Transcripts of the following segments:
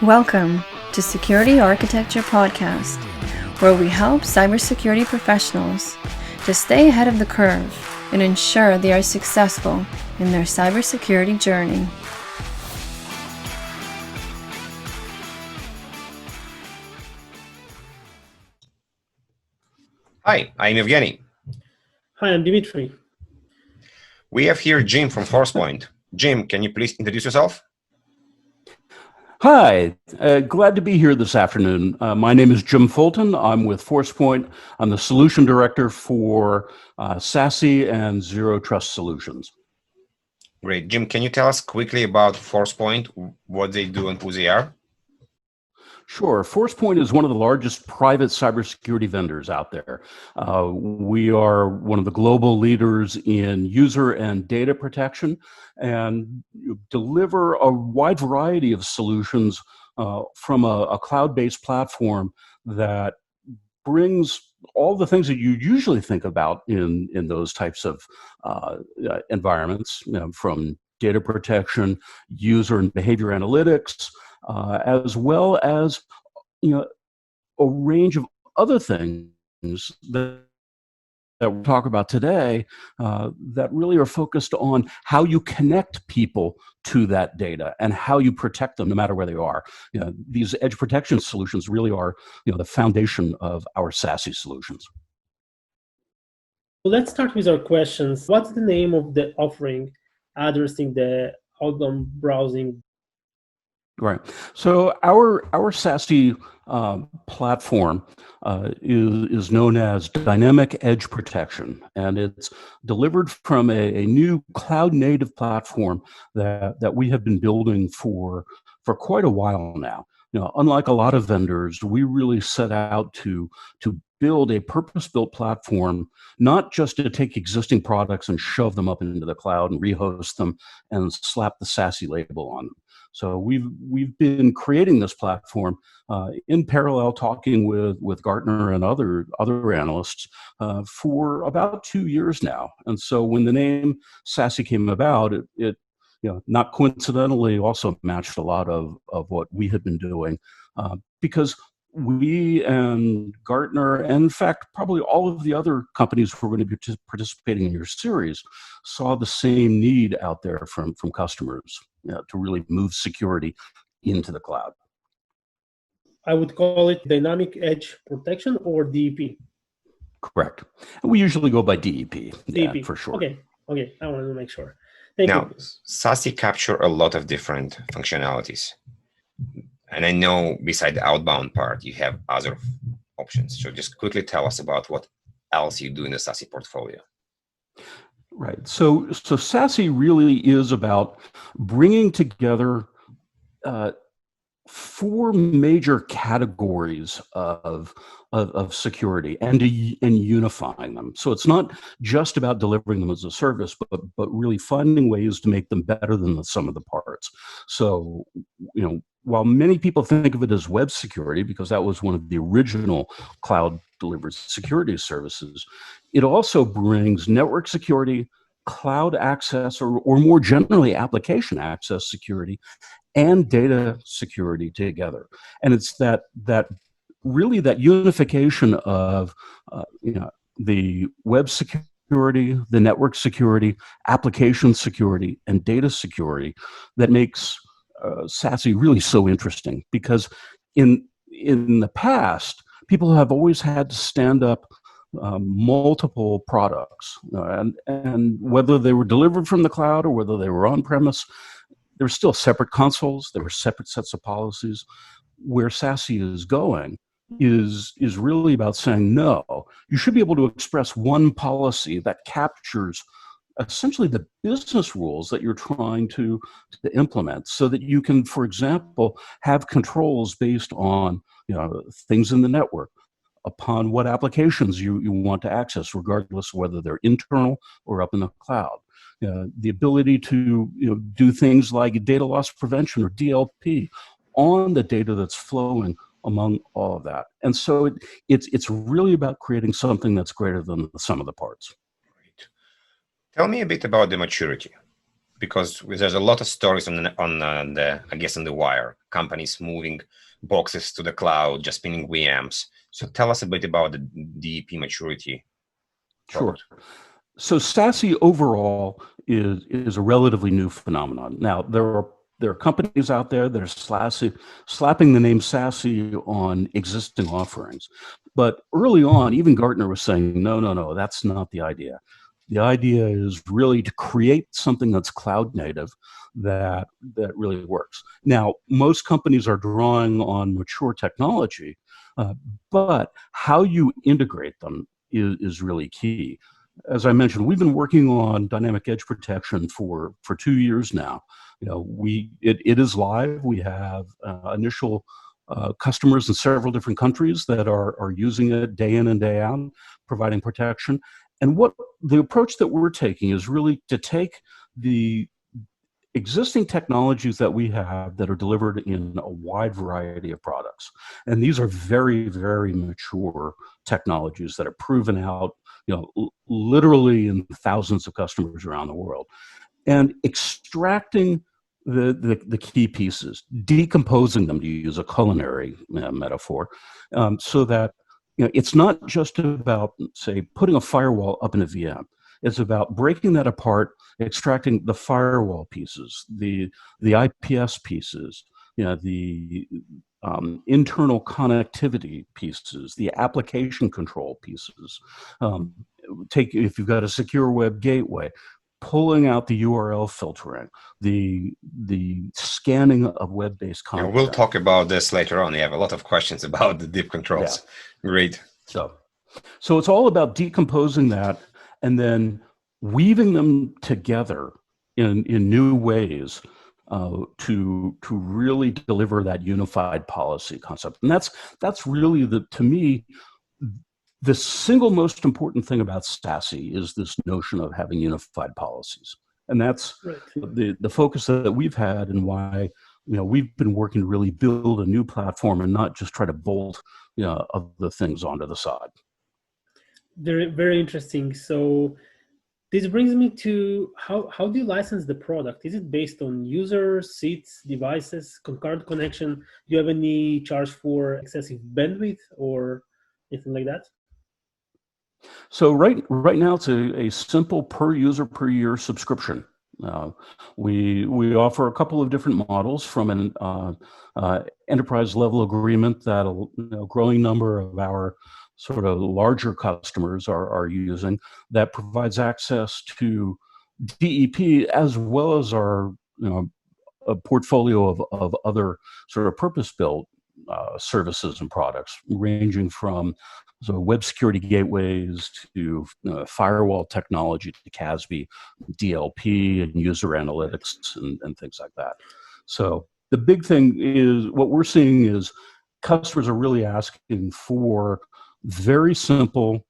Welcome to Security Architecture Podcast, where we help cybersecurity professionals to stay ahead of the curve and ensure they are successful in their cybersecurity journey. Hi, I'm Evgeny. Hi, I'm Dimitri. We have here Jim from Forcepoint. Jim, can you please introduce yourself? Hi, glad to be here this afternoon. My name is Jim Fulton. I'm with Forcepoint. I'm the Solution Director for SASE and Zero Trust Solutions. Great. Jim, can you tell us quickly about Forcepoint, what they do and who they are? Sure. Forcepoint is one of the largest private cybersecurity vendors out there. We are one of the global leaders in user and data protection and deliver a wide variety of solutions from a cloud-based platform that brings all the things that you usually think about in those types of environments, from data protection, user and behavior analytics, as well as a range of other things that we'll talk about today that really are focused on how you connect people to that data and how you protect them no matter where they are. These edge protection solutions really are the foundation of our SASE solutions. Well, let's start with our questions. What's the name of the offering addressing the outbound browsing? Right. So our SASE platform is known as Dynamic Edge Protection, and it's delivered from a new cloud-native platform that we have been building for quite a while now. Unlike a lot of vendors, we really set out to build a purpose-built platform, not just to take existing products and shove them up into the cloud and rehost them and slap the SASE label on them. So we've been creating this platform in parallel, talking with Gartner and other analysts for about 2 years now. And so when the name SASE came about, it not coincidentally also matched a lot of what we had been doing because we and Gartner, and in fact, probably all of the other companies who are going to be participating in your series, saw the same need out there from customers to really move security into the cloud. I would call it Dynamic Edge Protection or DEP. Correct. And we usually go by DEP. DEP. Yeah, for sure. Okay. I wanted to make sure. Thank now, you. SASE capture a lot of different functionalities. And I know beside the outbound part, you have other options. So just quickly tell us about what else you do in the SASE portfolio. Right. So SASE really is about bringing together 4 major categories of security and unifying them. So it's not just about delivering them as a service, but really finding ways to make them better than the sum of the parts. So, while many people think of it as web security, because that was one of the original cloud delivered security services, it also brings network security, cloud access, or more generally application access security, and data security together. And it's that really that unification of the web security, the network security, application security, and data security that makes SASE really so interesting. Because in the past, people have always had to stand up multiple products, and whether they were delivered from the cloud or whether they were on premise, there were still separate consoles, there were separate sets of policies. Where SASE is going is really about saying, no, you should be able to express one policy that captures essentially the business rules that you're trying to implement, so that you can, for example, have controls based on things in the network, upon what applications you want to access, regardless of whether they're internal or up in the cloud. The ability to do things like data loss prevention or DLP on the data that's flowing among all of that. And so it's really about creating something that's greater than the sum of the parts. Great. Tell me a bit about the maturity. because there's a lot of stories on the I guess on the wire, companies moving boxes to the cloud, just spinning VMs. So tell us a bit about the DEP maturity. Sure. So SASE overall is a relatively new phenomenon. Now there are companies out there that are slapping the name SASE on existing offerings, but early on, even Gartner was saying, no, that's not the idea. The idea is really to create something that's cloud native that really works. Now, most companies are drawing on mature technology, but how you integrate them is really key. As I mentioned, we've been working on dynamic edge protection for 2 years now. It is live. We have initial customers in several different countries that are using it day in and day out, providing protection. And what the approach that we're taking is really to take the existing technologies that we have that are delivered in a wide variety of products. And these are very, very mature technologies that are proven out, literally in thousands of customers around the world. And extracting the key pieces, decomposing them, to use a culinary metaphor, so that it's not just about, say, putting a firewall up in a VM. It's about breaking that apart, extracting the firewall pieces, the IPS pieces, the internal connectivity pieces, the application control pieces. If you've got a secure web gateway, pulling out the URL filtering, the scanning of web-based content. We'll talk about this later on. You have a lot of questions about the deep controls. Yeah. Great. So it's all about decomposing that and then weaving them together in new ways to really deliver that unified policy concept. And that's really to me, the single most important thing about SASE is this notion of having unified policies. And that's right. the focus that we've had, and why we've been working to really build a new platform and not just try to bolt other things onto the side. Very, very interesting. So this brings me to how do you license the product? Is it based on users, seats, devices, concurrent connection? Do you have any charge for excessive bandwidth or anything like that? So right now it's a simple per user per year subscription. We offer a couple of different models, from an enterprise level agreement that a growing number of our sort of larger customers are using, that provides access to DEP as well as our a portfolio of other sort of purpose-built services and products, ranging from web security gateways to firewall technology to CASB, DLP, and user analytics and things like that. So the big thing is, what we're seeing is customers are really asking for very simple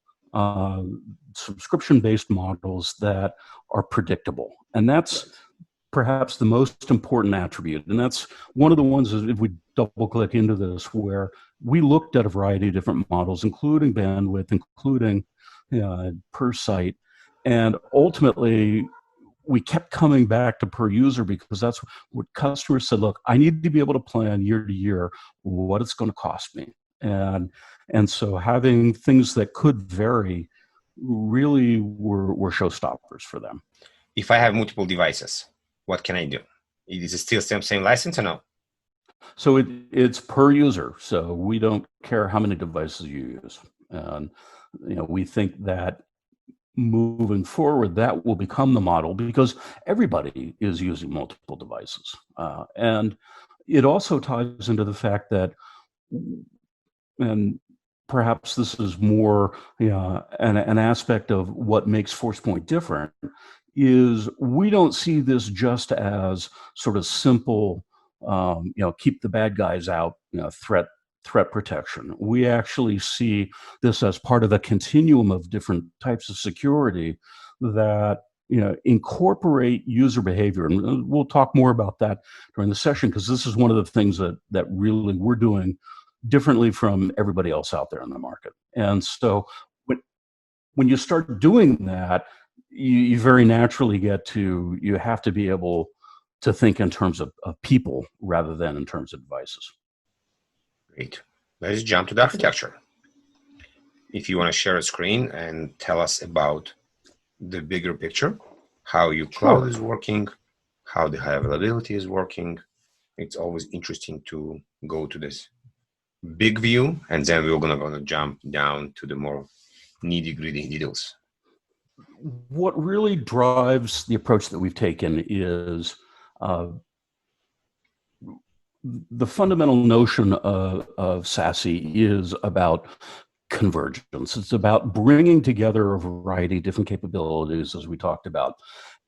subscription-based models that are predictable. And that's perhaps the most important attribute. And that's one of the ones, if we double click into this, where we looked at a variety of different models, including bandwidth, including per site. And ultimately, we kept coming back to per user, because that's what customers said, look, I need to be able to plan year to year what it's going to cost me. And so having things that could vary really were showstoppers for them. If I have multiple devices, what can I do? Is it still same license or no? So it's per user. So we don't care how many devices you use. And we think that moving forward, that will become the model, because everybody is using multiple devices. And it also ties into the fact that, and perhaps this is more an aspect of what makes Forcepoint different, is we don't see this just as sort of simple, keep the bad guys out, threat protection. We actually see this as part of a continuum of different types of security that incorporate user behavior. And we'll talk more about that during the session, because this is one of the things that really we're doing differently from everybody else out there in the market. And so when you start doing that, you very naturally you have to be able to think in terms of people rather than in terms of devices. Great. Let's jump to the architecture. If you want to share a screen and tell us about the bigger picture, how your cloud is working, how the high availability is working. It's always interesting to go to this big view, and then we're gonna jump down to the more nitty-gritty details. What really drives the approach that we've taken is the fundamental notion of SASE is about convergence. It's about bringing together a variety of different capabilities, as we talked about,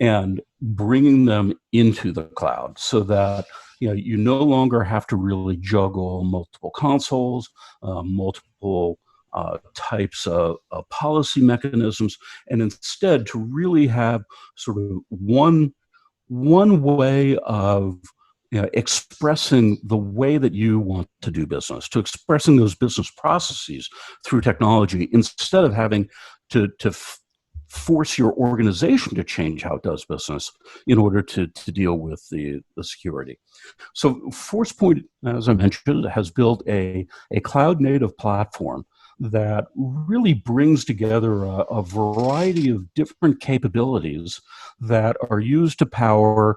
and bringing them into the cloud so that you no longer have to really juggle multiple consoles, multiple types of policy mechanisms, and instead to really have sort of one way of expressing the way that you want to do business, to expressing those business processes through technology, instead of having to force your organization to change how it does business in order to deal with the security. So Forcepoint, as I mentioned, has built a cloud-native platform that really brings together a variety of different capabilities that are used to power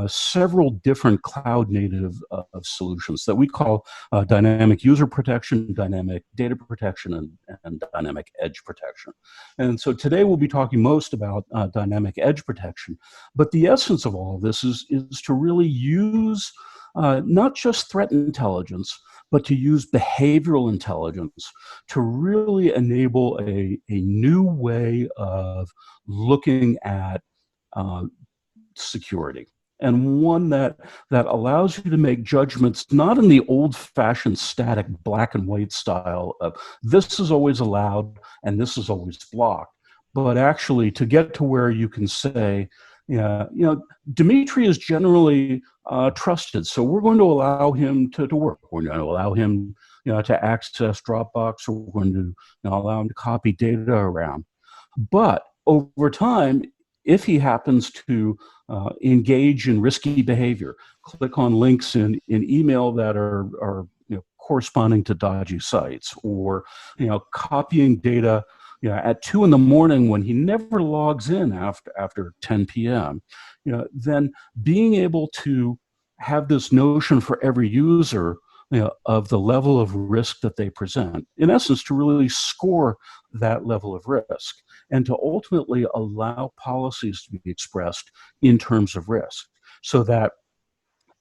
several different cloud-native solutions that we call dynamic user protection, dynamic data protection, and dynamic edge protection. And so today we'll be talking most about dynamic edge protection, but the essence of all of this is to really use not just threat intelligence, but to use behavioral intelligence to really enable a new way of looking at security, and one that allows you to make judgments not in the old-fashioned static black and white style of this is always allowed and this is always blocked, but actually to get to where you can say, Dimitri is generally trusted, so we're going to allow him to work. We're going to allow him to access Dropbox, or we're going to allow him to copy data around. But over time, if he happens to engage in risky behavior, click on links in email that are corresponding to dodgy sites, or copying data at 2 a.m. when he never logs in after 10 p.m., then being able to have this notion for every user of the level of risk that they present, in essence, to really score that level of risk, and to ultimately allow policies to be expressed in terms of risk, so that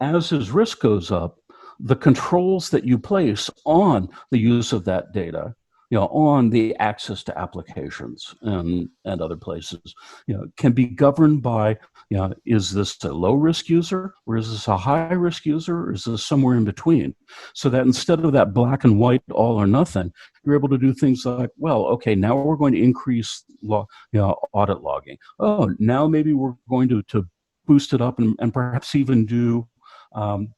as his risk goes up, the controls that you place on the use of that data, on the access to applications and other places, can be governed by, is this a low-risk user, or is this a high-risk user, or is this somewhere in between? So that instead of that black and white all or nothing, you're able to do things like, well, okay, now we're going to increase audit logging. Oh, now maybe we're going to boost it up and perhaps even do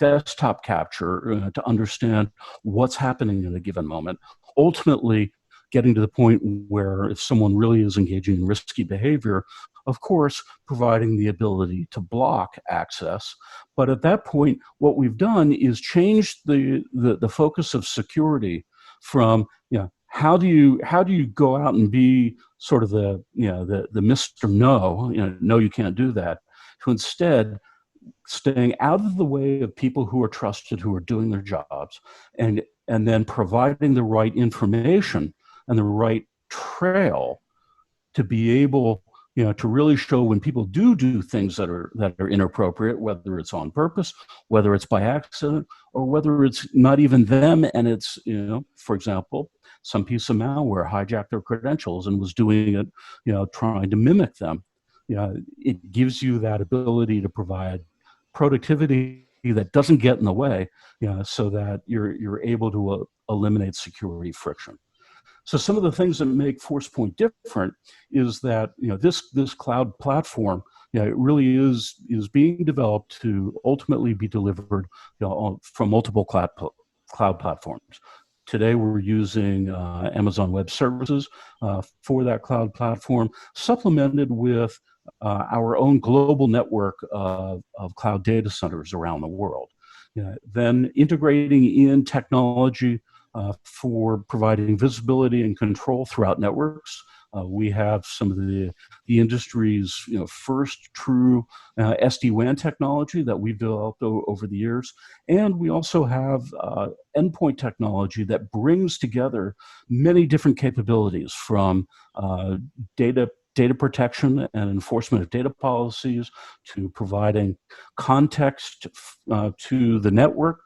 desktop capture to understand what's happening in a given moment. Ultimately, getting to the point where if someone really is engaging in risky behavior, of course, providing the ability to block access. But at that point, what we've done is changed the focus of security from how do you go out and be sort of the Mr. No, you can't do that, to instead staying out of the way of people who are trusted, who are doing their jobs, and then providing the right information and the right trail to be able, to really show when people do things that are inappropriate, whether it's on purpose, whether it's by accident, or whether it's not even them and it's, for example, some piece of malware hijacked their credentials and was doing it, trying to mimic them. It gives you that ability to provide productivity that doesn't get in the way, so that you're able to eliminate security friction. So some of the things that make Forcepoint different is that this cloud platform, it really is being developed to ultimately be delivered from multiple cloud platforms, Today, we're using Amazon Web Services for that cloud platform, supplemented with our own global network of cloud data centers around the world. Then integrating in technology for providing visibility and control throughout networks. We have some of the industry's first true SD-WAN technology that we've developed over the years. And we also have endpoint technology that brings together many different capabilities, from data protection and enforcement of data policies to providing context to the network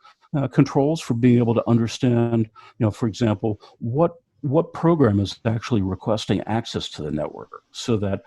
controls for being able to understand, for example, what program is actually requesting access to the network, so that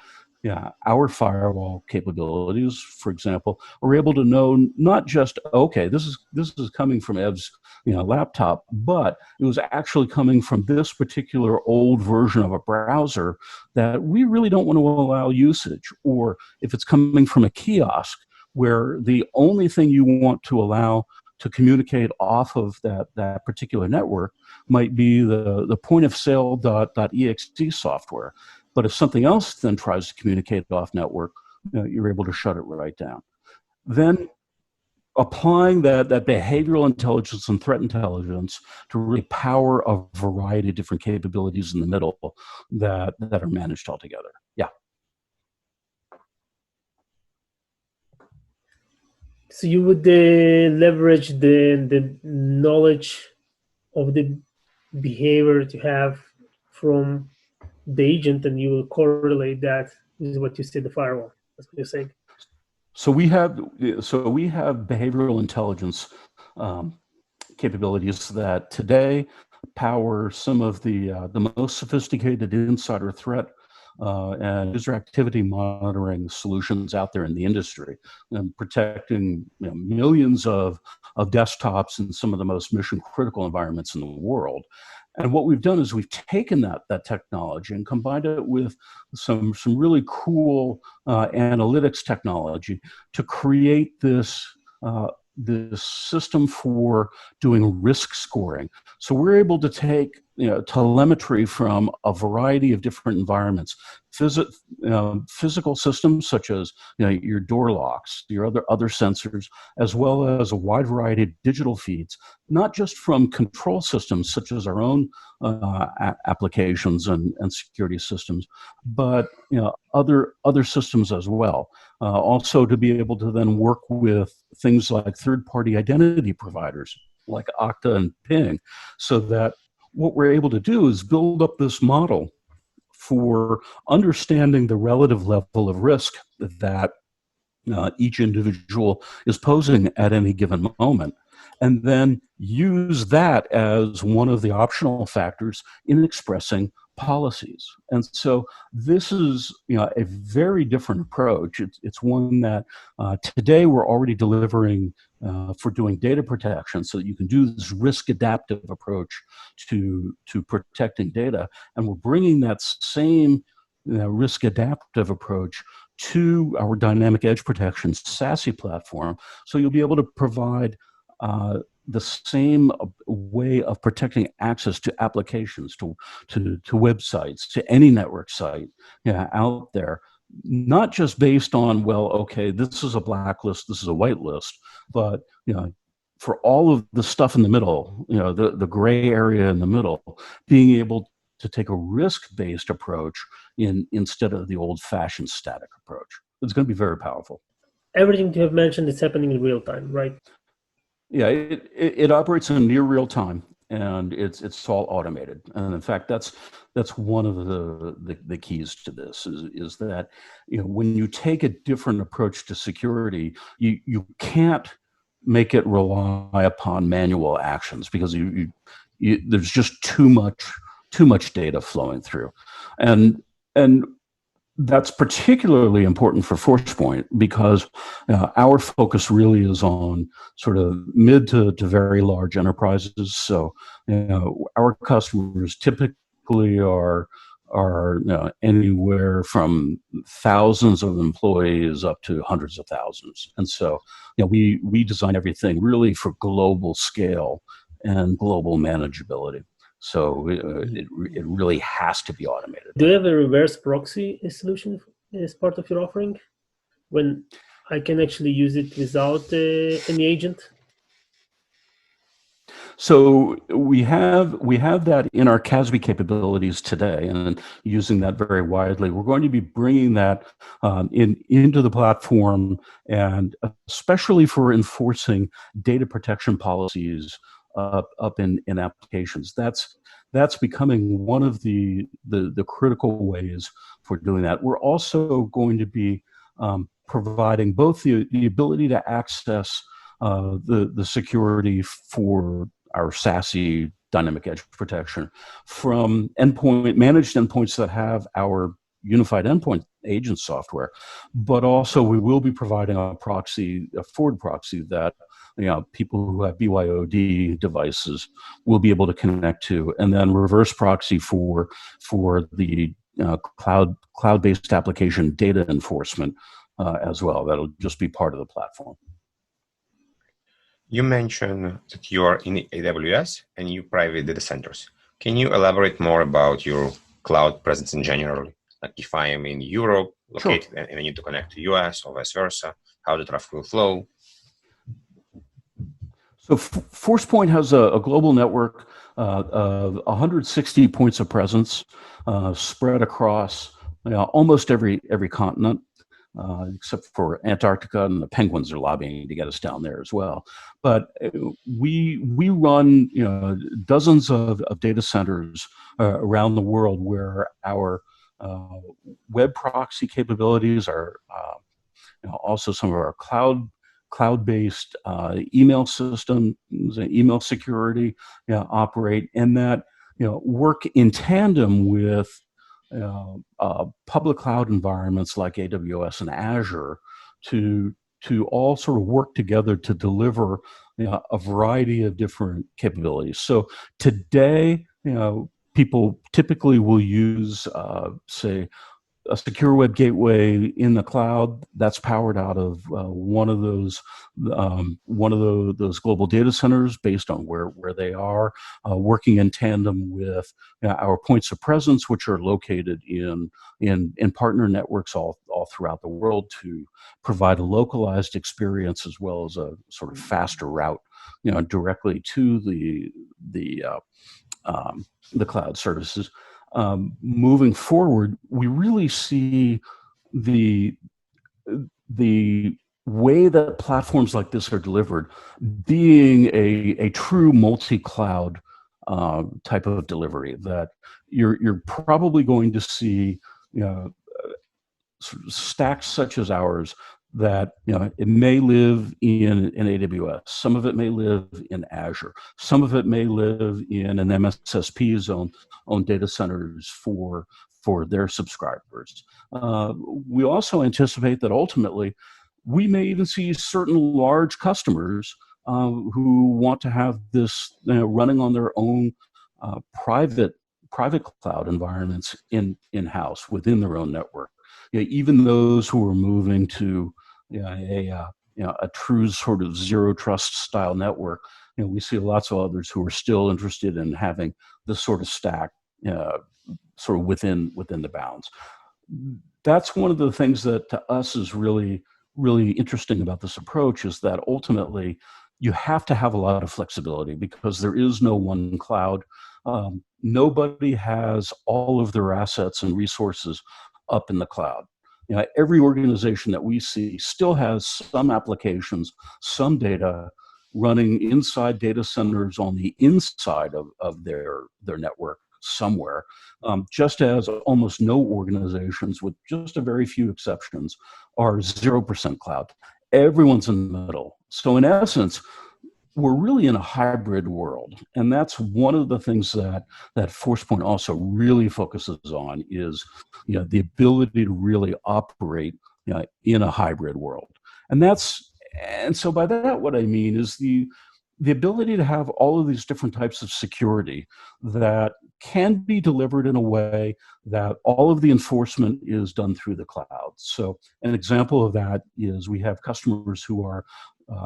our firewall capabilities, for example, are able to know not just, okay, this is coming from Ev's laptop, but it was actually coming from this particular old version of a browser that we really don't want to allow usage. Or if it's coming from a kiosk where the only thing you want to allow to communicate off of that particular network might be the point of sale.exe software. But if something else then tries to communicate off network, you're able to shut it right down. Then applying that behavioral intelligence and threat intelligence to really power a variety of different capabilities in the middle that are managed altogether. Yeah. So you would leverage the knowledge of the behavior that you have from the agent, and you will correlate that with what you said, the firewall. That's what you're saying. So we have behavioral intelligence capabilities that today power some of the most sophisticated insider threat and user activity monitoring solutions out there in the industry, and protecting millions of desktops in some of the most mission critical environments in the world. And what we've done is we've taken that technology and combined it with some really cool analytics technology to create this system for doing risk scoring. So we're able to take telemetry from a variety of different environments, physical systems such as your door locks, your other sensors, as well as a wide variety of digital feeds, not just from control systems such as our own applications and security systems, but other systems as well. Also to be able to then work with things like third-party identity providers like Okta and Ping, so that what we're able to do is build up this model for understanding the relative level of risk that each individual is posing at any given moment, and then use that as one of the optional factors in expressing policies. And so this is a very different approach. It's one that today we're already delivering for doing data protection, so that you can do this risk adaptive approach to protecting data. And we're bringing that same risk adaptive approach to our dynamic edge protection SASE platform. So you'll be able to provide the same way of protecting access to applications, to websites, to any network site out there, not just based on, well, okay, this is a blacklist, this is a whitelist, but for all of the stuff in the middle, the gray area in the middle, being able to take a risk-based approach instead of the old-fashioned static approach. It's going to be very powerful. Everything you have mentioned is happening in real time, right? Yeah, it operates in near real time, and it's all automated. And in fact, that's one of the keys to this is that when you take a different approach to security, you can't make it rely upon manual actions, because there's just too much data flowing through, and that's particularly important for Forcepoint, because our focus really is on sort of mid to very large enterprises. So our customers typically are anywhere from thousands of employees up to hundreds of thousands. And so we design everything really for global scale and global manageability. So it really has to be automated. Do you have a reverse proxy solution as part of your offering, when I can actually use it without any agent? So we have that in our CASB capabilities today, and using that very widely. We're going to be bringing that into the platform, and especially for enforcing data protection policies up in applications. That's becoming one of the critical ways for doing that. We're also going to be providing both the ability to access the security for our SASE dynamic edge protection from managed endpoints that have our unified endpoint agent software, but also we will be providing a forward proxy that people who have BYOD devices will be able to connect to, and then reverse proxy for the cloud-based application data enforcement as well. That'll just be part of the platform. You mentioned that you are in AWS and you private data centers. Can you elaborate more about your cloud presence in general? Like if I am in Europe, located, Sure. and I need to connect to US or vice versa, how the traffic will flow? So Forcepoint has a global network of 160 points of presence spread across almost every continent. Except for Antarctica, and the penguins are lobbying to get us down there as well. But we run dozens of data centers around the world where our web proxy capabilities are also some of our cloud-based email systems, email security operate, and that work in tandem with public cloud environments like AWS and Azure to all sort of work together to deliver a variety of different capabilities. So today, people typically will use, say, a secure web gateway in the cloud that's powered out of one of those global data centers based on where they are, working in tandem with our points of presence, which are located in partner networks all throughout the world to provide a localized experience as well as a sort of faster route, directly to the cloud services. Moving forward, we really see the way that platforms like this are delivered being a true multi-cloud type of delivery, that you're probably going to see stacks such as ours that it may live in AWS, some of it may live in Azure, some of it may live in an MSSP's own data centers for their subscribers. We also anticipate that ultimately we may even see certain large customers who want to have this running on their own private cloud environments in-house within their own network. Even those who are moving to a true sort of zero trust style network, we see lots of others who are still interested in having this sort of stack sort of within the bounds. That's one of the things that to us is really, really interesting about this approach, is that ultimately you have to have a lot of flexibility because there is no one cloud. Nobody has all of their assets and resources up in the cloud. Every organization that we see still has some applications, some data running inside data centers on the inside of their network somewhere, just as almost no organizations, with just a very few exceptions, are 0% cloud. Everyone's in the middle. So in essence, we're really in a hybrid world, and that's one of the things that Forcepoint also really focuses on, is the ability to really operate in a hybrid world. And so by that, what I mean is the ability to have all of these different types of security that can be delivered in a way that all of the enforcement is done through the cloud. So an example of that is we have customers who are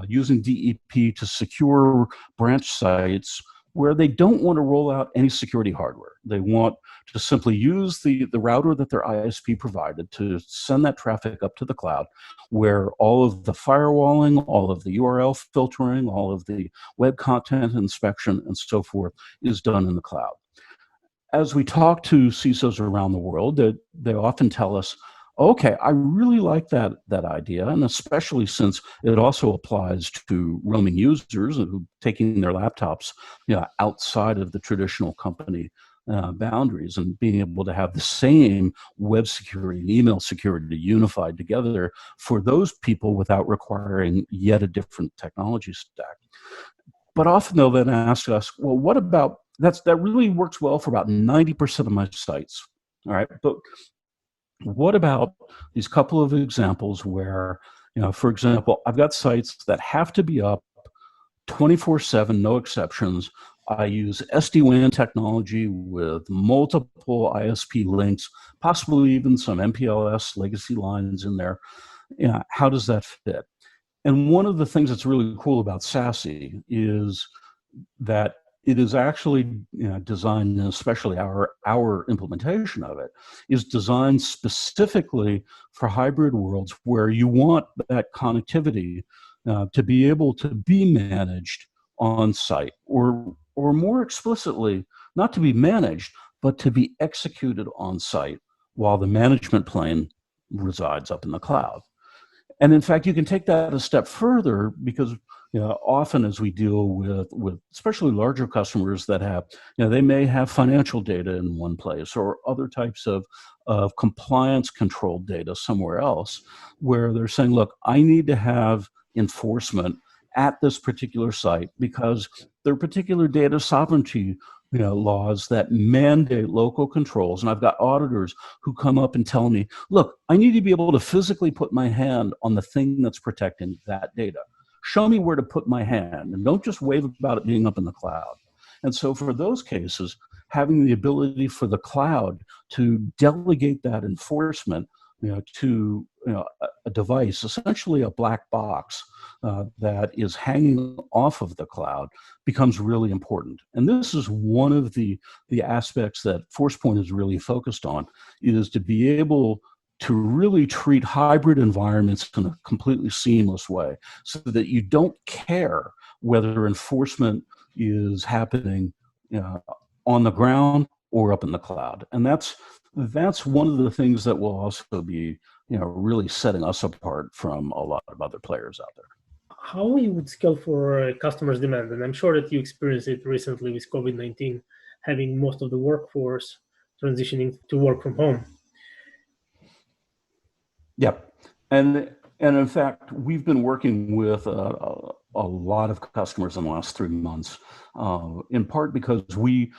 using DEP to secure branch sites where they don't want to roll out any security hardware. They want to simply use the router that their ISP provided to send that traffic up to the cloud, where all of the firewalling, all of the URL filtering, all of the web content inspection, and so forth is done in the cloud. As we talk to CISOs around the world, they often tell us, okay, I really like that idea, and especially since it also applies to roaming users who taking their laptops, outside of the traditional company boundaries, and being able to have the same web security and email security unified together for those people without requiring yet a different technology stack. But often they'll then ask us, well, what about that really works well for about 90% of my sites. All right, but what about these couple of examples where, for example, I've got sites that have to be up 24/7, no exceptions. I use SD-WAN technology with multiple ISP links, possibly even some MPLS legacy lines in there. How does that fit? And one of the things that's really cool about SASE is that it is actually designed, and especially our implementation of it, is designed specifically for hybrid worlds where you want that connectivity to be able to be managed on site, or more explicitly, not to be managed, but to be executed on site while the management plane resides up in the cloud. And in fact, you can take that a step further because often as we deal with especially larger customers that have, they may have financial data in one place or other types of compliance controlled data somewhere else, where they're saying, look, I need to have enforcement at this particular site because there are particular data sovereignty laws that mandate local controls. And I've got auditors who come up and tell me, look, I need to be able to physically put my hand on the thing that's protecting that data. Show me where to put my hand, and don't just wave about it being up in the cloud. And so for those cases, having the ability for the cloud to delegate that enforcement to a device, essentially a black box that is hanging off of the cloud, becomes really important. And this is one of the aspects that Forcepoint is really focused on, is to be able to really treat hybrid environments in a completely seamless way, so that you don't care whether enforcement is happening on the ground or up in the cloud. And that's one of the things that will also be really setting us apart from a lot of other players out there. How you would scale for customers' demand? And I'm sure that you experienced it recently with COVID-19, having most of the workforce transitioning to work from home. Yep. And in fact, we've been working with a lot of customers in the last 3 months, in part because we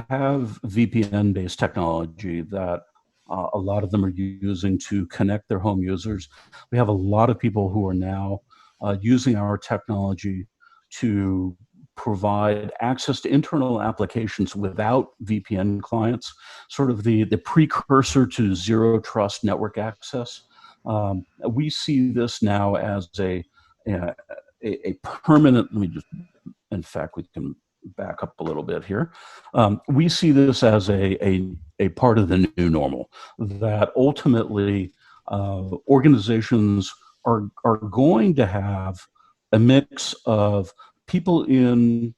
have VPN-based technology that a lot of them are using to connect their home users. We have a lot of people who are now using our technology to provide access to internal applications without VPN clients, sort of the precursor to zero trust network access. We see this now as a permanent, in fact, we can back up a little bit here. We see this as a part of the new normal, that ultimately organizations are going to have a mix of people in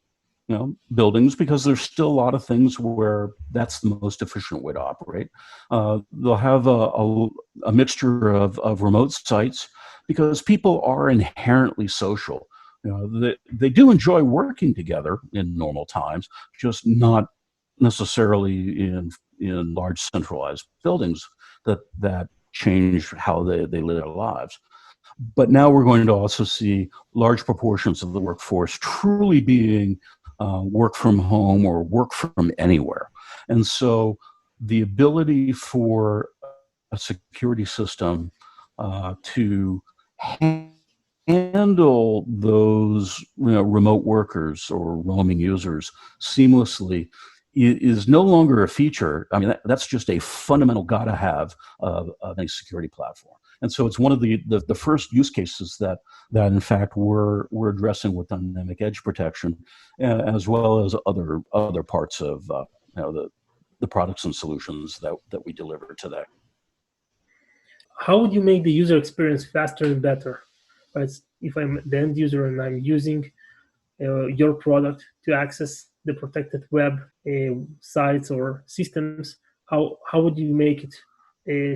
buildings, because there's still a lot of things where that's the most efficient way to operate. They'll have a mixture of remote sites, because people are inherently social. They do enjoy working together in normal times, just not necessarily in large centralized buildings that change how they live their lives. But now we're going to also see large proportions of the workforce truly being work from home or work from anywhere. And so the ability for a security system to handle those remote workers or roaming users seamlessly is no longer a feature. I mean, that's just a fundamental gotta have of any security platform. And so it's one of the first use cases that in fact we're addressing with dynamic edge protection, as well as other parts of the products and solutions that we deliver today. How would you make the user experience faster and better? If I'm the end user and I'm using your product to access the protected web sites or systems, how would you make it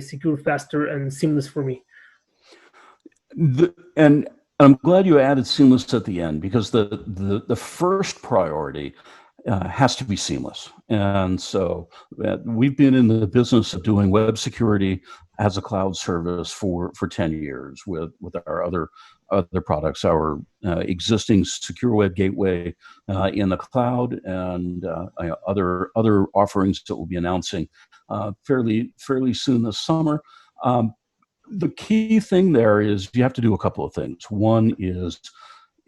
secure, faster, and seamless for me? And I'm glad you added seamless at the end, because the first priority has to be seamless. And so we've been in the business of doing web security as a cloud service for 10 years with our other products, our existing secure web gateway in the cloud, and other offerings that we'll be announcing fairly soon this summer. The key thing there is you have to do a couple of things. One is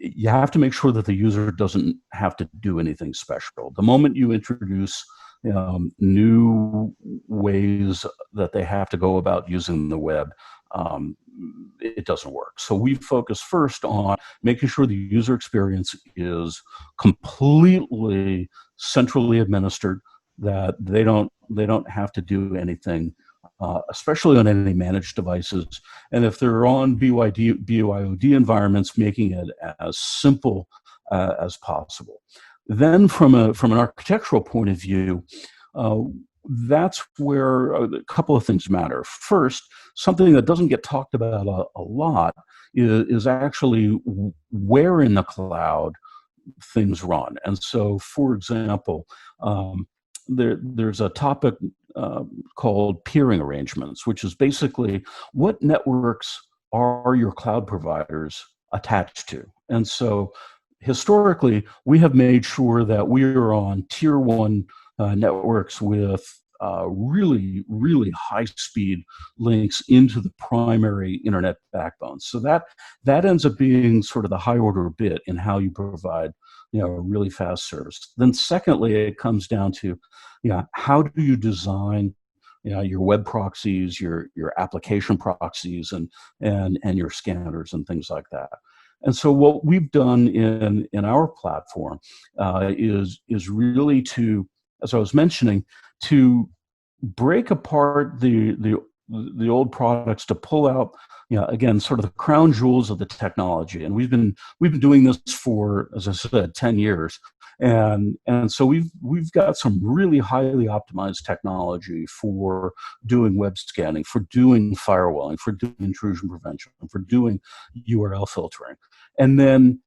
you have to make sure that the user doesn't have to do anything special. The moment you introduce new ways that they have to go about using the web, it doesn't work. So we focus first on making sure the user experience is completely centrally administered, that they don't have to do anything, especially on any managed devices. And if they're on BYOD environments, making it as simple as possible. Then from an architectural point of view, that's where a couple of things matter. First, something that doesn't get talked about a lot is actually where in the cloud things run. And so, for example, there's a topic called peering arrangements, which is basically what networks are your cloud providers attached to. And so historically, we have made sure that we are on tier 1 networks with really, really high-speed links into the primary internet backbone. So that ends up being sort of the high-order bit in how you provide really fast service. Then secondly, it comes down to how do you design your web proxies, your application proxies, and your scanners and things like that. And so what we've done in our platform is really to, as I was mentioning, to break apart the old products to pull out, again, sort of the crown jewels of the technology. And we've been doing this for, as I said, 10 years. And so we've got some really highly optimized technology for doing web scanning, for doing firewalling, for doing intrusion prevention, for doing URL filtering, and then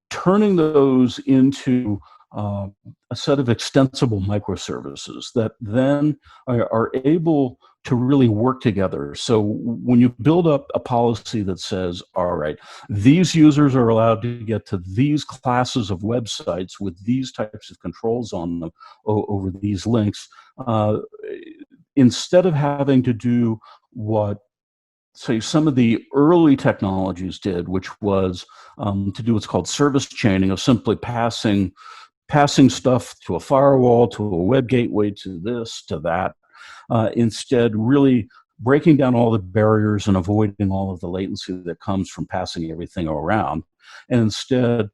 turning those into a set of extensible microservices that then are able to really work together. So when you build up a policy that says, all right, these users are allowed to get to these classes of websites with these types of controls on them over these links, instead of having to do what, say, some of the early technologies did, which was to do what's called service chaining, of simply passing stuff to a firewall, to a web gateway, to this, to that. Instead, really breaking down all the barriers and avoiding all of the latency that comes from passing everything around. And instead,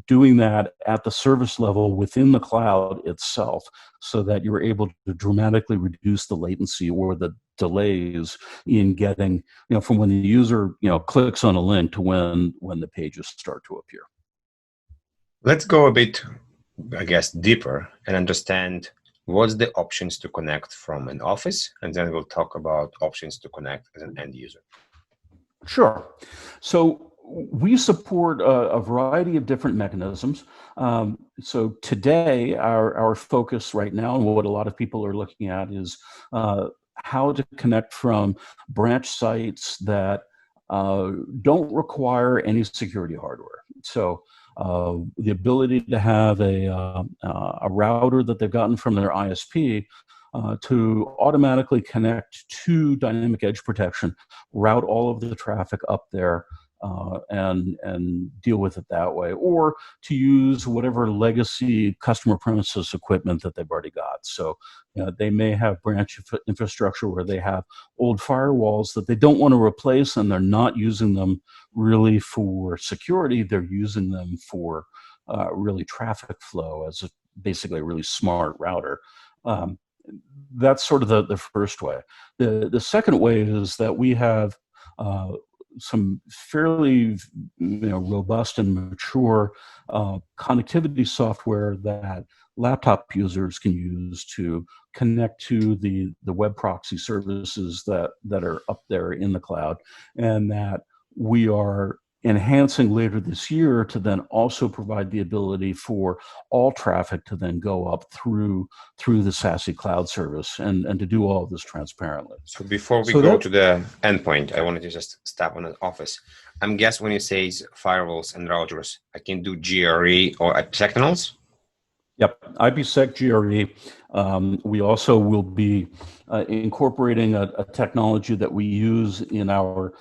doing that at the service level within the cloud itself, so that you're able to dramatically reduce the latency or the delays in getting, from when the user, clicks on a link to when the pages start to appear. Let's go a bit, I guess, deeper and understand what's the options to connect from an office, and then we'll talk about options to connect as an end user. Sure. So we support a variety of different mechanisms. So today, our focus right now, and what a lot of people are looking at, is how to connect from branch sites that don't require any security hardware. So the ability to have a router that they've gotten from their ISP to automatically connect to dynamic edge protection, route all of the traffic up there, and deal with it that way, or to use whatever legacy customer premises equipment that they've already got. So they may have branch infrastructure where they have old firewalls that they don't want to replace, and they're not using them really for security. They're using them for really traffic flow as basically a really smart router. That's sort of the first way. The second way is that we have some fairly robust and mature connectivity software that laptop users can use to connect to the web proxy services that are up there in the cloud, and that we are enhancing later this year to then also provide the ability for all traffic to then go up through the SASE cloud service and to do all of this transparently. So before we go to the endpoint, I wanted to just stop on the office. I'm guessing when you say firewalls and routers, I can do GRE or IPsec tunnels? Yep, IPsec GRE. We also will be incorporating a technology that we use in our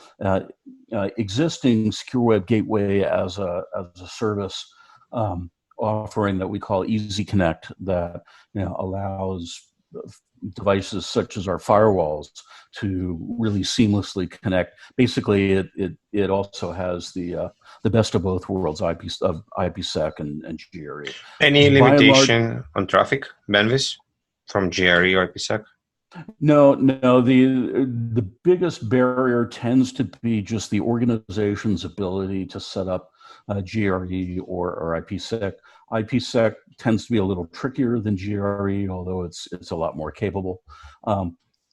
existing secure web gateway as a service offering that we call Easy Connect, that allows devices such as our firewalls to really seamlessly connect. Basically, it also has the best of both worlds, IPsec and GRE. Any limitation on traffic bandwidth from GRE or IPsec? No. The biggest barrier tends to be just the organization's ability to set up GRE or IPsec. IPsec tends to be a little trickier than GRE, although it's a lot more capable.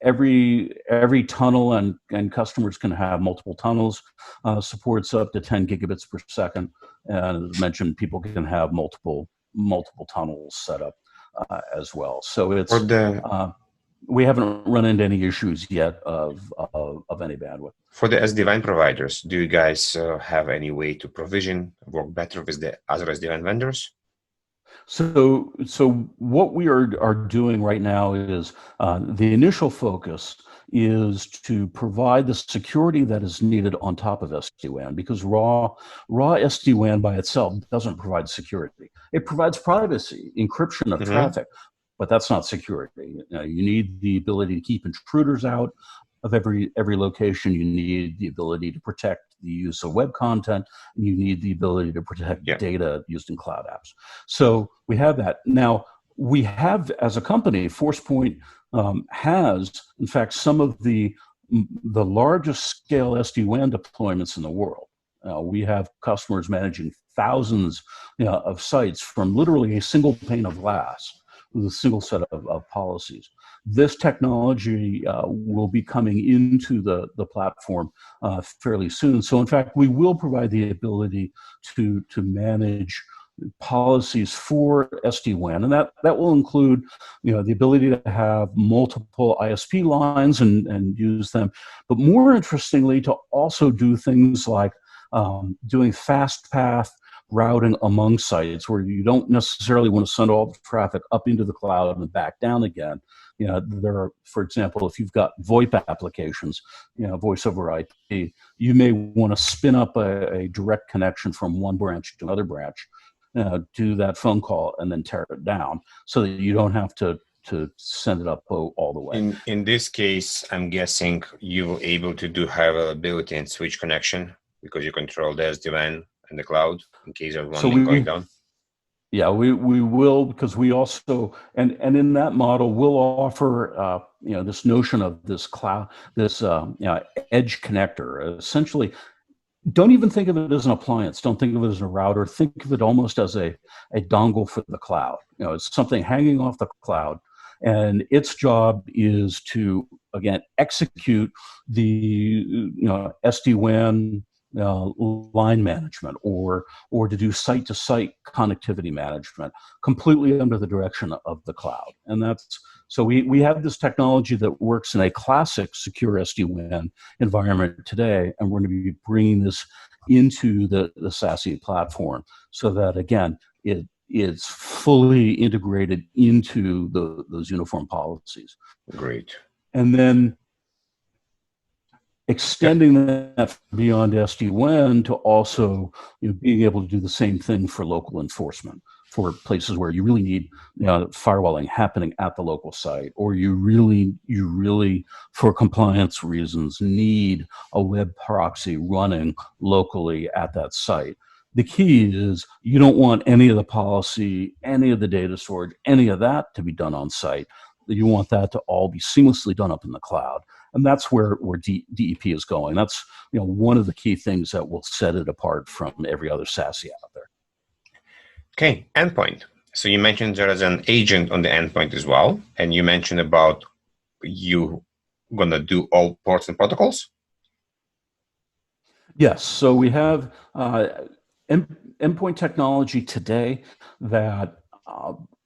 Every tunnel, and customers can have multiple tunnels, supports up to 10 gigabits per second. And as mentioned, people can have multiple tunnels set up as well. So it's we haven't run into any issues yet of any bandwidth. For the SD-WAN providers, do you guys have any way to provision, work better with the other SD-WAN vendors? So what we are doing right now is the initial focus is to provide the security that is needed on top of SD-WAN, because raw SD-WAN by itself doesn't provide security. It provides privacy, encryption of traffic, but that's not security. You need the ability to keep intruders out of every location. You need the ability to protect the use of web content, and you need the ability to protect data used in cloud apps. So we have that. Now, we have, as a company, Forcepoint has, in fact, some of the largest scale SD-WAN deployments in the world. We have customers managing thousands of sites from literally a single pane of glass with a single set of policies. This technology will be coming into the platform fairly soon. So in fact, we will provide the ability to manage policies for SD-WAN, and that will include the ability to have multiple ISP lines and use them, but more interestingly, to also do things like doing fast path routing among sites, where you don't necessarily want to send all the traffic up into the cloud and back down again. There are, for example, if you've got VoIP applications, voice over IP, you may want to spin up a direct connection from one branch to another branch, do that phone call, and then tear it down, so that you don't have to send it up all the way. In this case, I'm guessing you will able to do high availability and switch connection, because you control the SD-WAN and the cloud in case of one link going down. Yeah, we will, because we also, and in that model, we'll offer this notion of this cloud, this edge connector. Essentially, don't even think of it as an appliance. Don't think of it as a router. Think of it almost as a dongle for the cloud. It's something hanging off the cloud, and its job is to, again, execute the SD-WAN line management, or to do site-to-site connectivity management completely under the direction of the cloud. And that's, so we have this technology that works in a classic secure SD-WAN environment today, and we're going to be bringing this into the SASE platform, so that, again, it's fully integrated into those uniform policies. Great. And then extending that beyond SD-WAN to also being able to do the same thing for local enforcement, for places where you really need firewalling happening at the local site, or you really, for compliance reasons, need a web proxy running locally at that site. The key is you don't want any of the policy, any of the data storage, any of that to be done on site. You want that to all be seamlessly done up in the cloud. And that's where DEP is going. That's one of the key things that will set it apart from every other SASE out there. Okay, endpoint. So you mentioned there is an agent on the endpoint as well, and you mentioned about you gonna do all ports and protocols? Yes, so we have endpoint technology today that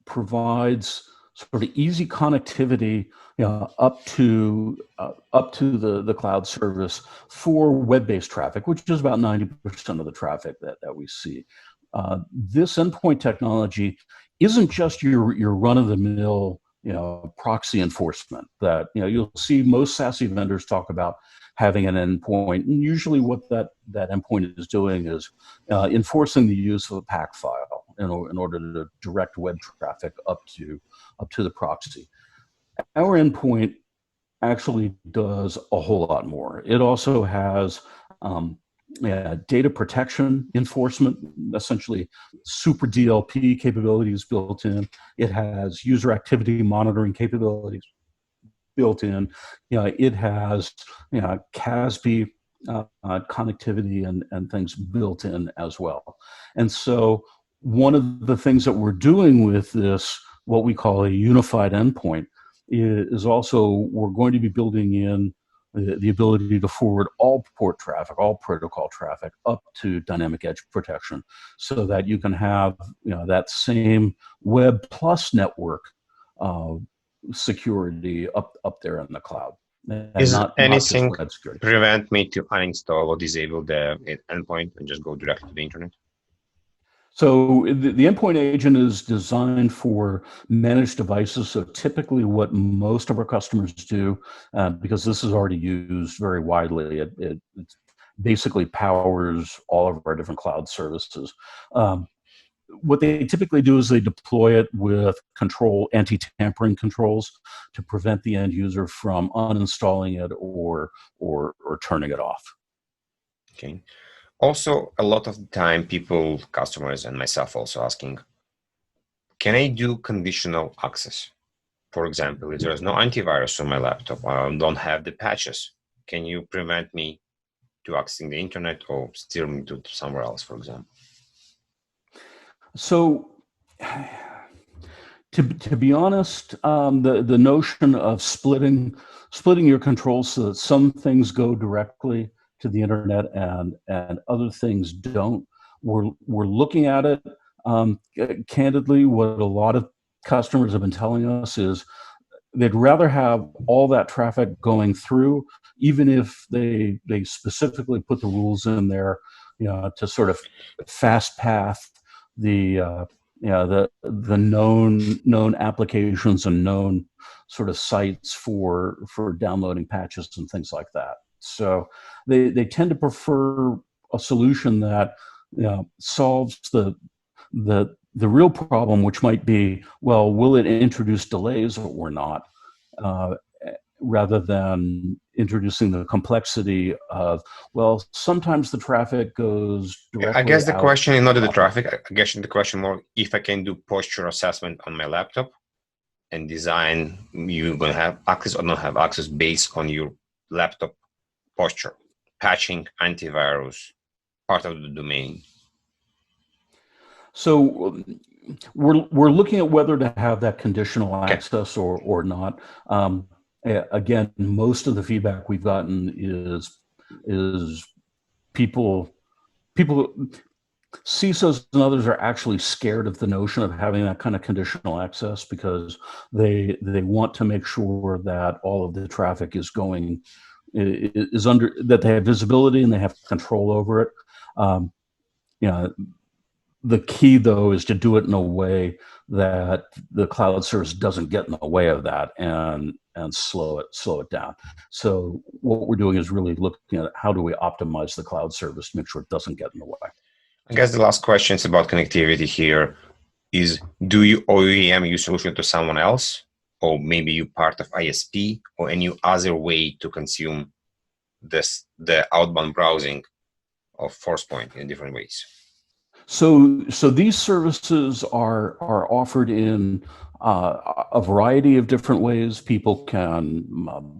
provides sort of easy connectivity up to the cloud service for web-based traffic, which is about 90% of the traffic that we see. This endpoint technology isn't just your run-of-the-mill proxy enforcement that you'll see most SASE vendors talk about having an endpoint, and usually what that endpoint is doing is enforcing the use of a PAC file in order to direct web traffic up to the proxy. Our endpoint actually does a whole lot more. It also has data protection enforcement, essentially super DLP capabilities built in. It has user activity monitoring capabilities built in. It has CASB connectivity and things built in as well. And so one of the things that we're doing with this, what we call a unified endpoint, is also we're going to be building in the ability to forward all port traffic, all protocol traffic up to dynamic edge protection, so that you can have that same web plus network security up there in the cloud. Is anything prevent me to uninstall or disable the endpoint and just go directly to the internet? So the endpoint agent is designed for managed devices. So typically what most of our customers do, because this is already used very widely, it basically powers all of our different cloud services. What they typically do is they deploy it with anti-tampering controls to prevent the end user from uninstalling it or turning it off. Okay. Also, a lot of the time, people, customers, and myself also asking, can I do conditional access? For example, if there's no antivirus on my laptop, I don't have the patches, can you prevent me to accessing the internet or steer me to somewhere else, for example? So, to be honest, the notion of splitting your controls so that some things go directly to the internet and other things don't, we're looking at it. Candidly, what a lot of customers have been telling us is they'd rather have all that traffic going through, even if they specifically put the rules in there, to sort of fast path the known applications and known sort of sites for downloading patches and things like that. So they tend to prefer a solution that solves the real problem, which might be, well, will it introduce delays or not, rather than introducing the complexity of, well, sometimes the traffic goes directly. I guess the question is not the traffic. I guess the question more if I can do posture assessment on my laptop and design you're going to have access or not have access based on your laptop posture, patching, antivirus, part of the domain. So we're looking at whether to have that conditional access or not. Again, most of the feedback we've gotten is people, CISOs and others are actually scared of the notion of having that kind of conditional access because they want to make sure that all of the traffic is going that they have visibility and they have control over it. the key, though, is to do it in a way that the cloud service doesn't get in the way of that and slow it down. So what we're doing is really looking at how do we optimize the cloud service to make sure it doesn't get in the way. I guess the last question is about connectivity here. Is do you OEM your solution to someone else, or maybe you part of ISP, or any other way to consume the outbound browsing of Forcepoint in different ways? So these services are offered in a variety of different ways. People can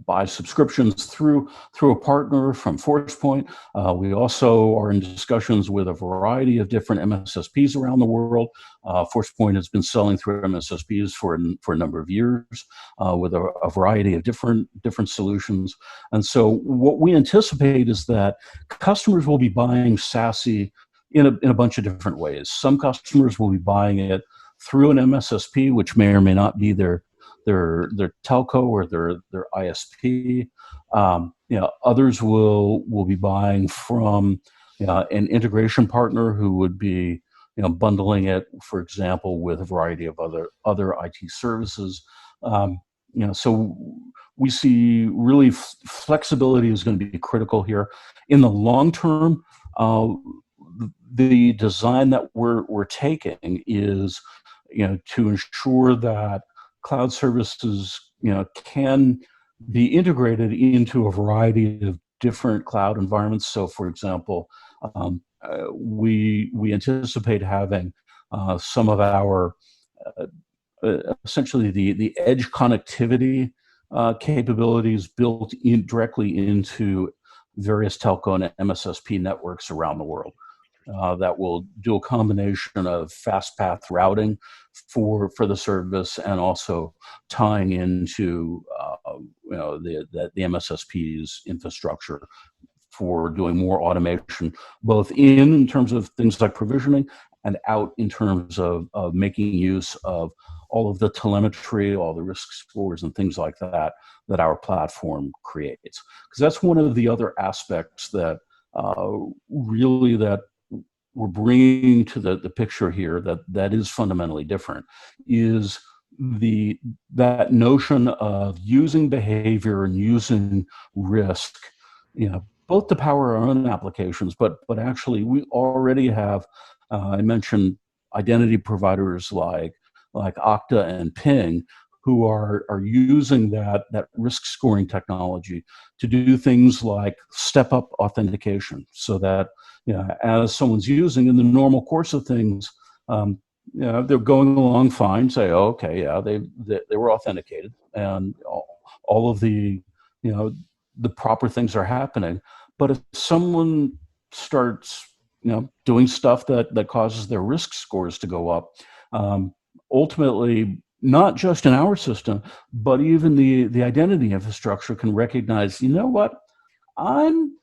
buy subscriptions through a partner from Forcepoint. We also are in discussions with a variety of different MSSPs around the world. Forcepoint has been selling through MSSPs for a number of years with a variety of different solutions. And so what we anticipate is that customers will be buying SASE in a bunch of different ways. Some customers will be buying it through an MSSP, which may or may not be their telco or their ISP. Others will be buying from an integration partner who would be bundling it, for example, with a variety of other IT services. So we see really flexibility is going to be critical here. In the long term, the design that we're taking is, to ensure that cloud services, can be integrated into a variety of different cloud environments. So, for example, we anticipate having some of our essentially the edge connectivity capabilities built in directly into various telco and MSSP networks around the world. That will do a combination of fast path routing for the service and also tying into the MSSP's infrastructure for doing more automation, both in terms of things like provisioning and out in terms of making use of all of the telemetry, all the risk scores and things like that our platform creates. Because that's one of the other aspects that really that we're bringing to the picture here that is fundamentally different is that notion of using behavior and using risk, both to power our own applications, but actually we already have, I mentioned identity providers like Okta and Ping, who are using that risk scoring technology to do things like step up authentication, so that as someone's using in the normal course of things, they're going along fine. Say, oh, okay, yeah, they were authenticated, and all of the the proper things are happening. But if someone starts doing stuff that causes their risk scores to go up, ultimately, not just in our system, but even the identity infrastructure can recognize, what, I'm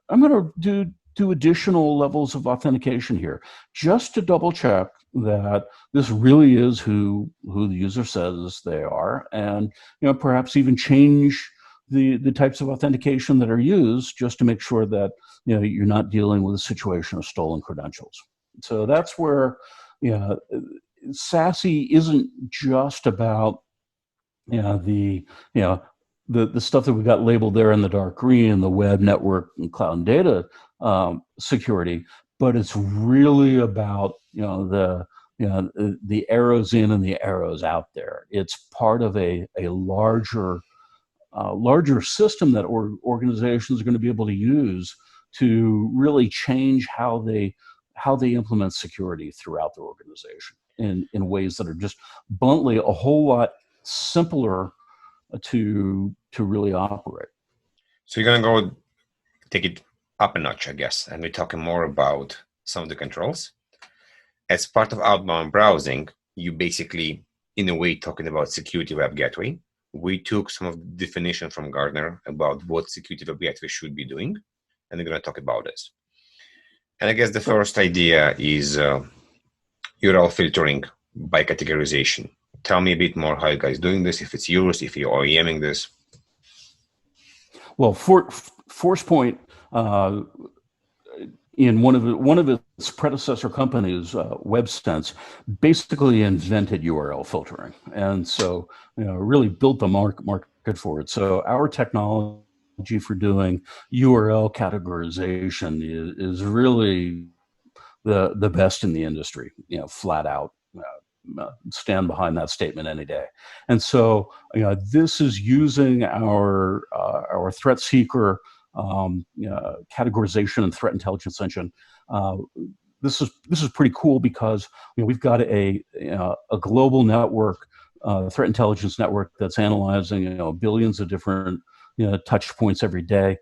gonna do additional levels of authentication here, just to double check that this really is who the user says they are, and perhaps even change the types of authentication that are used, just to make sure that you're not dealing with a situation of stolen credentials. So that's where SASE isn't just about the stuff that we got labeled there in the dark green, the web, network, and cloud and data security, but it's really about the arrows in and the arrows out there. It's part of a larger system that organizations are going to be able to use to really change how they implement security throughout their organization in ways that are just bluntly a whole lot simpler to really operate. So you're going to go take it up a notch, I guess, and we're talking more about some of the controls. As part of outbound browsing, you basically, in a way, talking about security web gateway. We took some of the definition from Gartner about what security web gateway should be doing, and we're going to talk about this. And I guess the first idea is URL filtering by categorization. Tell me a bit more how you guys doing this, if it's yours, if you're OEMing this. Well, Forcepoint in one of its predecessor companies, WebSense, basically invented URL filtering, and so really built the market for it. So our technology for doing URL categorization is really the best in the industry. Flat out. Stand behind that statement any day. And so, this is using our threat seeker categorization and threat intelligence engine. This is pretty cool because we've got a global network, threat intelligence network that's analyzing billions of different touch points every day.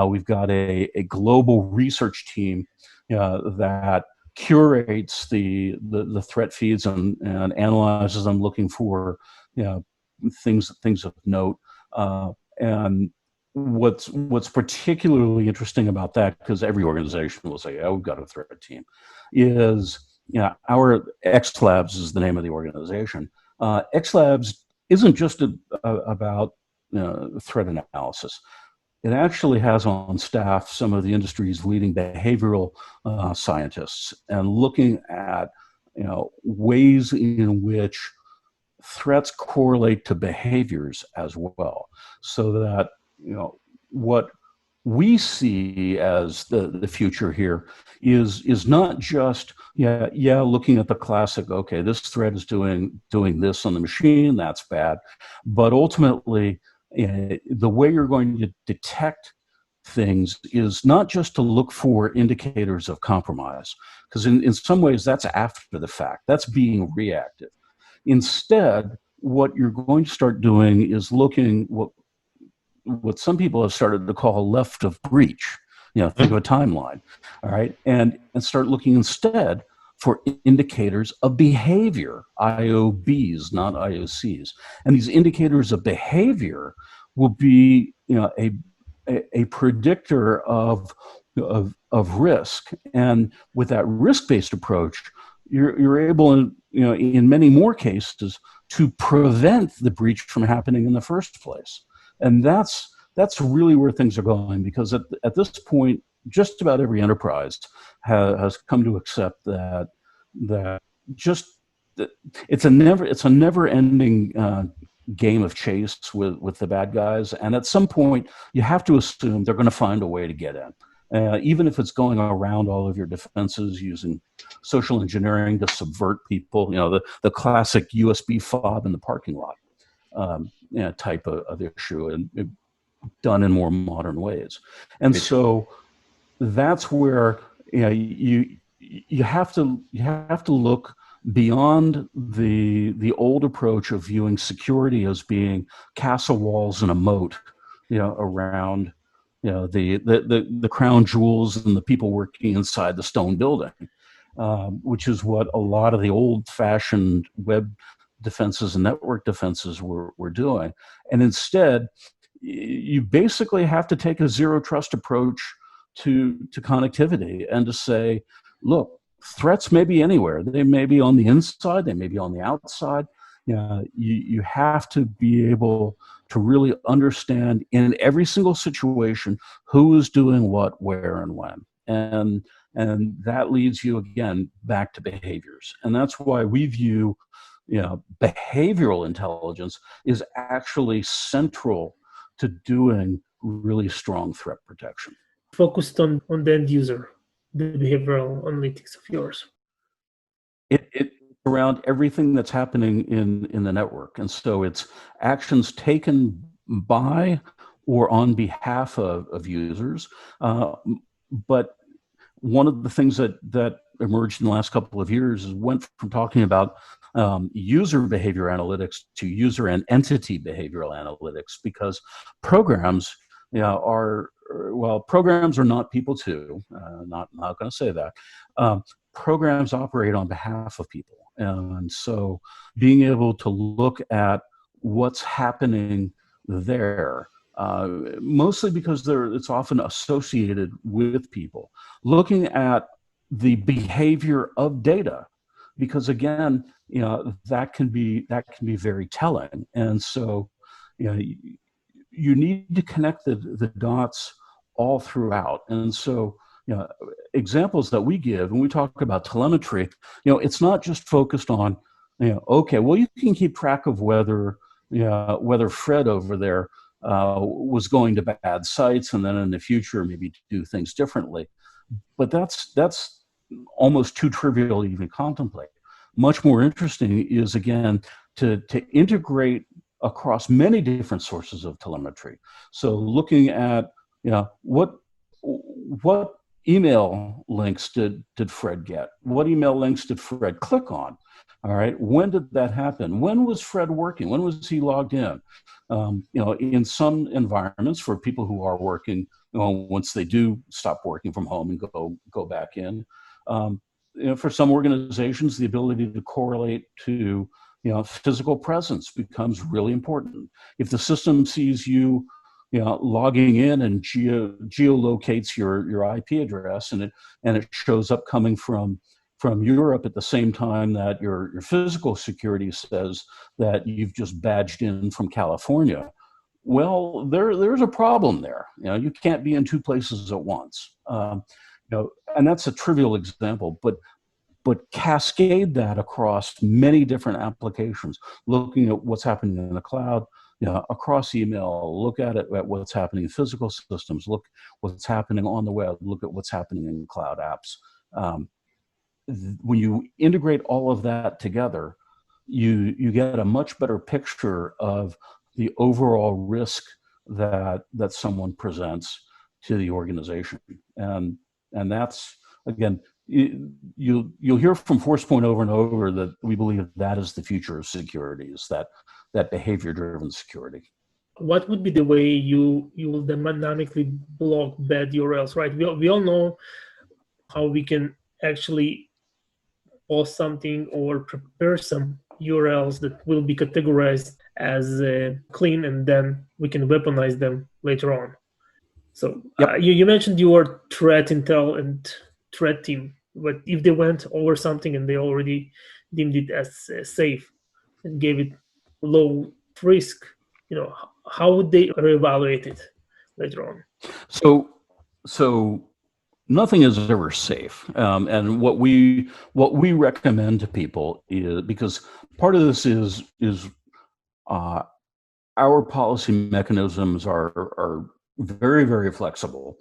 We've got a global research team that curates the threat feeds and analyzes them, looking for things of note. And what's particularly interesting about that, because every organization will say, "Oh, we've got a threat team," is our X Labs is the name of the organization. X Labs isn't just about threat analysis. It actually has on staff some of the industry's leading behavioral scientists, and looking at ways in which threats correlate to behaviors as well, so that what we see as the future here is not just looking at the classic, okay, this threat is doing this on the machine, that's bad, but ultimately the way you're going to detect things is not just to look for indicators of compromise, because in some ways that's after the fact, that's being reactive. Instead, what you're going to start doing is looking what some people have started to call left of breach. Think of a timeline, all right, and start looking instead for indicators of behavior, IOBs, not IOCs. And these indicators of behavior will be, a predictor of risk. And with that risk-based approach, you're able, in many more cases, to prevent the breach from happening in the first place. And that's really where things are going, because at this point, just about every enterprise has come to accept that it's a never-ending game of chase with the bad guys, and at some point you have to assume they're going to find a way to get in, even if it's going around all of your defenses, using social engineering to subvert people. The classic USB fob in the parking lot type of issue, and done in more modern ways. And so that's where you have to look beyond the old approach of viewing security as being castle walls and a moat, around the crown jewels and the people working inside the stone building, which is what a lot of the old-fashioned web defenses and network defenses were doing. And instead, you basically have to take a zero trust approach to connectivity, and to say, look, threats may be anywhere. They may be on the inside, they may be on the outside. You have to be able to really understand in every single situation who is doing what, where, and when. And that leads you again back to behaviors. And that's why we view behavioral intelligence is actually central to doing really strong threat protection. Focused on the end user, the behavioral analytics of yours. It around everything that's happening in the network. And so it's actions taken by or on behalf of users. But one of the things that emerged in the last couple of years is went from talking about user behavior analytics to user and entity behavioral analytics, because programs programs are not people too. Not going to say that. Programs operate on behalf of people. And so being able to look at what's happening there, mostly because it's often associated with people, looking at the behavior of data, because again, that can be very telling. And so, you need to connect the dots all throughout. And so, examples that we give when we talk about telemetry, it's not just focused on, okay, well, you can keep track of whether Fred over there was going to bad sites, and then in the future maybe do things differently. But that's almost too trivial to even contemplate. Much more interesting is, again, to integrate across many different sources of telemetry. So looking at, what email links did Fred get? What email links did Fred click on? All right, when did that happen? When was Fred working? When was he logged in? In some environments, for people who are working, once they do stop working from home and go back in, for some organizations, the ability to correlate to physical presence becomes really important. If the system sees you, logging in and geolocates your IP address, and it shows up coming from Europe at the same time that your physical security says that you've just badged in from California, well, there's a problem there. You can't be in two places at once. And that's a trivial example, but cascade that across many different applications, looking at what's happening in the cloud, across email, look at what's happening in physical systems, look what's happening on the web, look at what's happening in cloud apps. When you integrate all of that together, you get a much better picture of the overall risk that someone presents to the organization. And that's, again, you'll hear from Forcepoint over and over that we believe that is the future of security, is that behavior-driven security. What would be the way you will dynamically block bad URLs, right? We all know how we can actually post something or prepare some URLs that will be categorized as clean, and then we can weaponize them later on. So yep. You mentioned your threat intel and threat team, but if they went over something and they already deemed it as safe and gave it low risk, how would they reevaluate it later on? So nothing is ever safe, and what we recommend to people is, because part of this is our policy mechanisms are very, very flexible.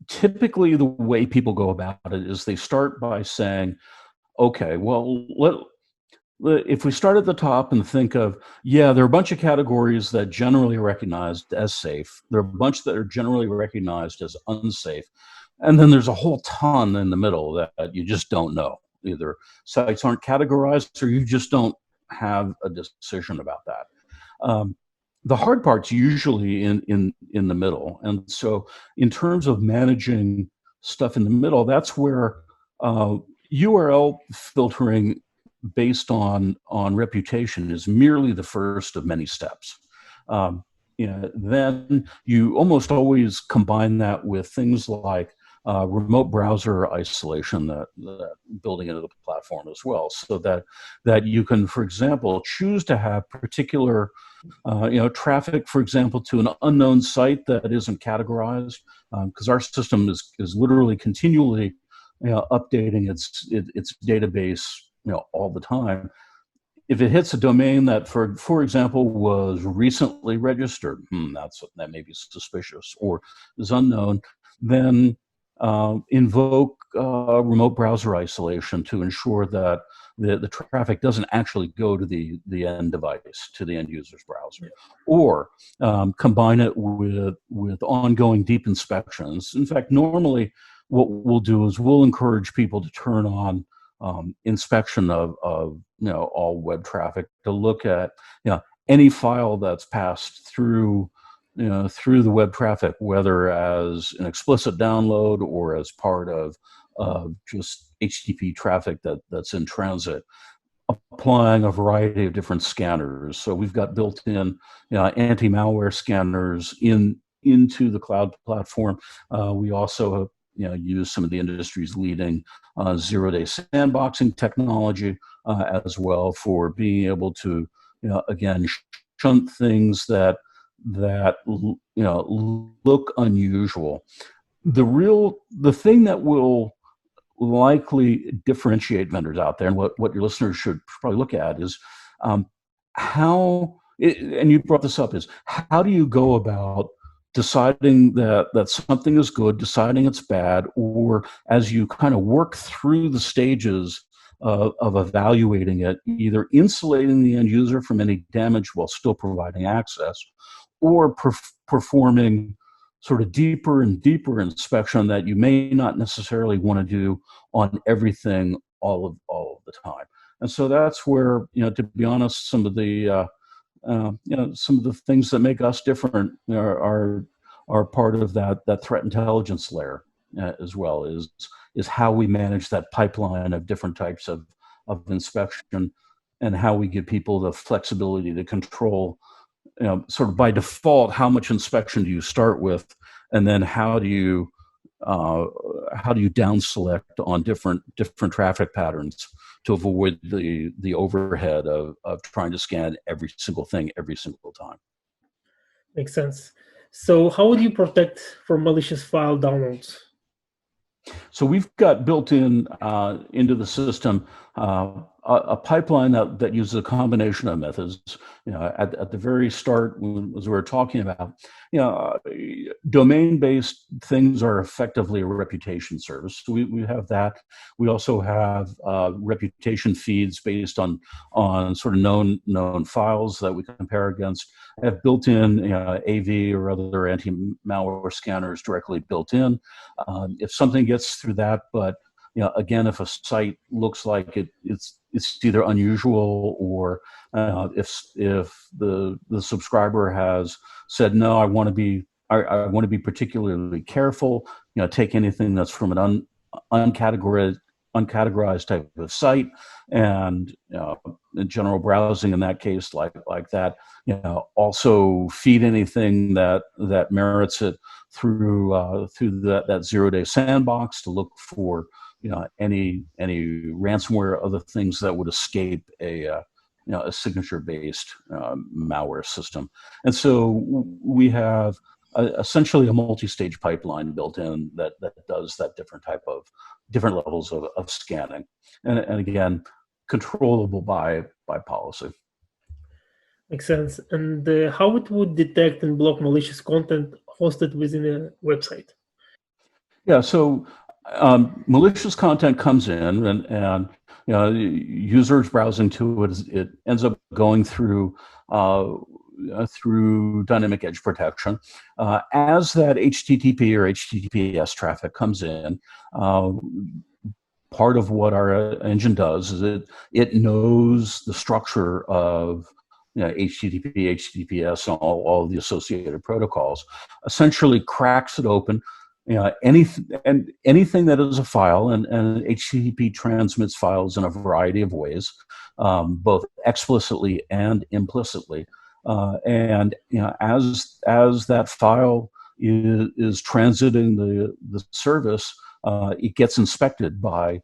Typically, the way people go about it is they start by saying, okay, well, if we start at the top and think of, there are a bunch of categories that generally are recognized as safe. There are a bunch that are generally recognized as unsafe. And then there's a whole ton in the middle that you just don't know. Either sites aren't categorized or you just don't have a decision about that. The hard part's usually in the middle. And so in terms of managing stuff in the middle, that's where URL filtering based on reputation is merely the first of many steps. Then you almost always combine that with things like remote browser isolation that building into the platform as well, so that you can, for example, choose to have particular traffic, for example, to an unknown site that isn't categorized, because our system is literally continually updating its database all the time. If it hits a domain that, for example, was recently registered, that may be suspicious or is unknown, then invoke remote browser isolation to ensure that the traffic doesn't actually go to the end device, to the end user's browser, or combine it with ongoing deep inspections. In fact, normally what we'll do is we'll encourage people to turn on inspection of all web traffic, to look at any file that's passed through the web traffic, whether as an explicit download or as part of just HTTP traffic that's in transit, applying a variety of different scanners. So we've got built-in anti-malware scanners into the cloud platform. We also use some of the industry's leading zero-day sandboxing technology as well, for being able to again shunt things that look unusual. the thing that will likely differentiate vendors out there, and what your listeners should probably look at is and you brought this up, is how do you go about deciding that something is good, deciding it's bad, or as you kind of work through the stages of evaluating it, either insulating the end user from any damage while still providing access, or performing sort of deeper and deeper inspection that you may not necessarily want to do on everything all of the time. And so that's where, to be honest, some of the some of the things that make us different are part of that threat intelligence layer as well, is how we manage that pipeline of different types of inspection, and how we give people the flexibility to control, sort of by default, how much inspection do you start with, and then how do you down select on different traffic patterns to avoid the overhead of trying to scan every single thing every single time. Makes sense. So how would you protect from malicious file downloads? So we've got built in into the system a pipeline that uses a combination of methods. At the very start, as we were talking about, domain-based things are effectively a reputation service. So we have that. We also have reputation feeds based on sort of known files that we compare against. I have built-in AV or other anti-malware scanners directly built in. If something gets through that, but again, if a site looks like it's either unusual, or if the subscriber has said, no, I want to be particularly careful, take anything that's from an uncategorized type of site, and general browsing in that case, like that, also feed anything that merits it through that 0-day sandbox to look for any ransomware or other things that would escape a signature-based malware system. And so we have essentially a multi-stage pipeline built in that does that different levels of scanning, and again, controllable by policy. Makes sense. And how it would detect and block malicious content hosted within a website? Yeah, so malicious content comes in, and users browsing to it ends up going through dynamic edge protection. As that HTTP or HTTPS traffic comes in, part of what our engine does is it knows the structure of HTTP, HTTPS, and all of the associated protocols, essentially cracks it open. Anything that is a file, and HTTP transmits files in a variety of ways, both explicitly and implicitly. And as that file is transiting the service, it gets inspected by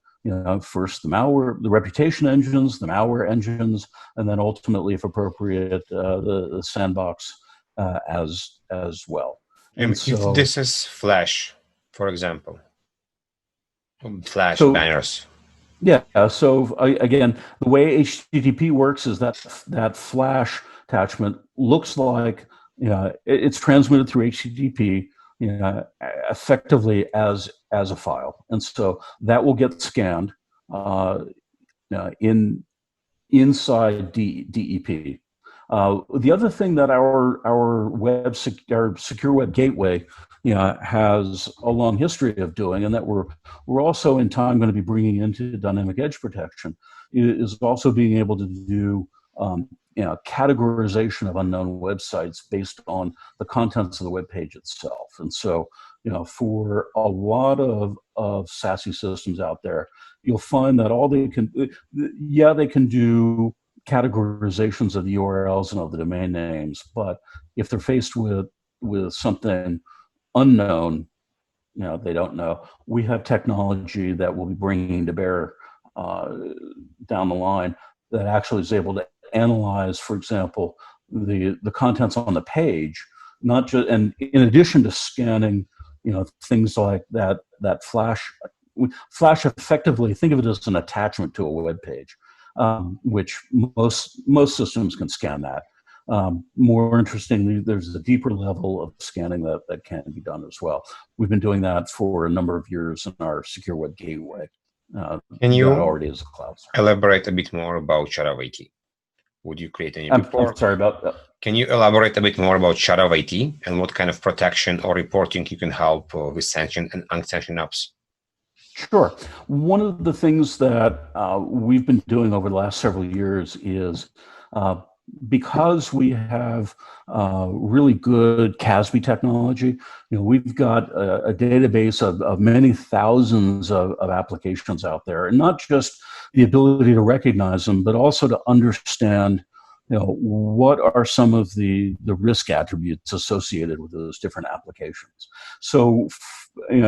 first the reputation engines, the malware engines, and then ultimately, if appropriate, the sandbox as well. And so, if this is Flash, for example, Flash banners. Yeah. So again, the way HTTP works is that Flash attachment looks like it's transmitted through HTTP effectively as a file, and so that will get scanned inside DEP. The other thing that our secure web gateway has a long history of doing, and that we're also in time going to be bringing into dynamic edge protection, is also being able to do categorization of unknown websites based on the contents of the web page itself. And so for a lot of SASE systems out there, you'll find that all they can do categorizations of the URLs and of the domain names, but if they're faced with something unknown, they don't know. We have technology that we'll be bringing to bear down the line that actually is able to analyze, for example, the contents on the page, not just, and in addition to scanning things like that flash effectively, think of it as an attachment to a web page, which most systems can scan that. More interestingly, there's a deeper level of scanning that can be done as well. We've been doing that for a number of years in our secure web gateway. Can you that already is a cloud service. Elaborate a bit more about Shadow IT? Would you create any report? I'm sorry about that. Can you elaborate a bit more about Shadow IT and what kind of protection or reporting you can help with sanctioned and unsanctioned apps? Sure. One of the things that we've been doing over the last several years is because we have really good CASB technology, we've got a database of many thousands of applications out there, and not just the ability to recognize them, but also to understand, what are some of the risk attributes associated with those different applications. So,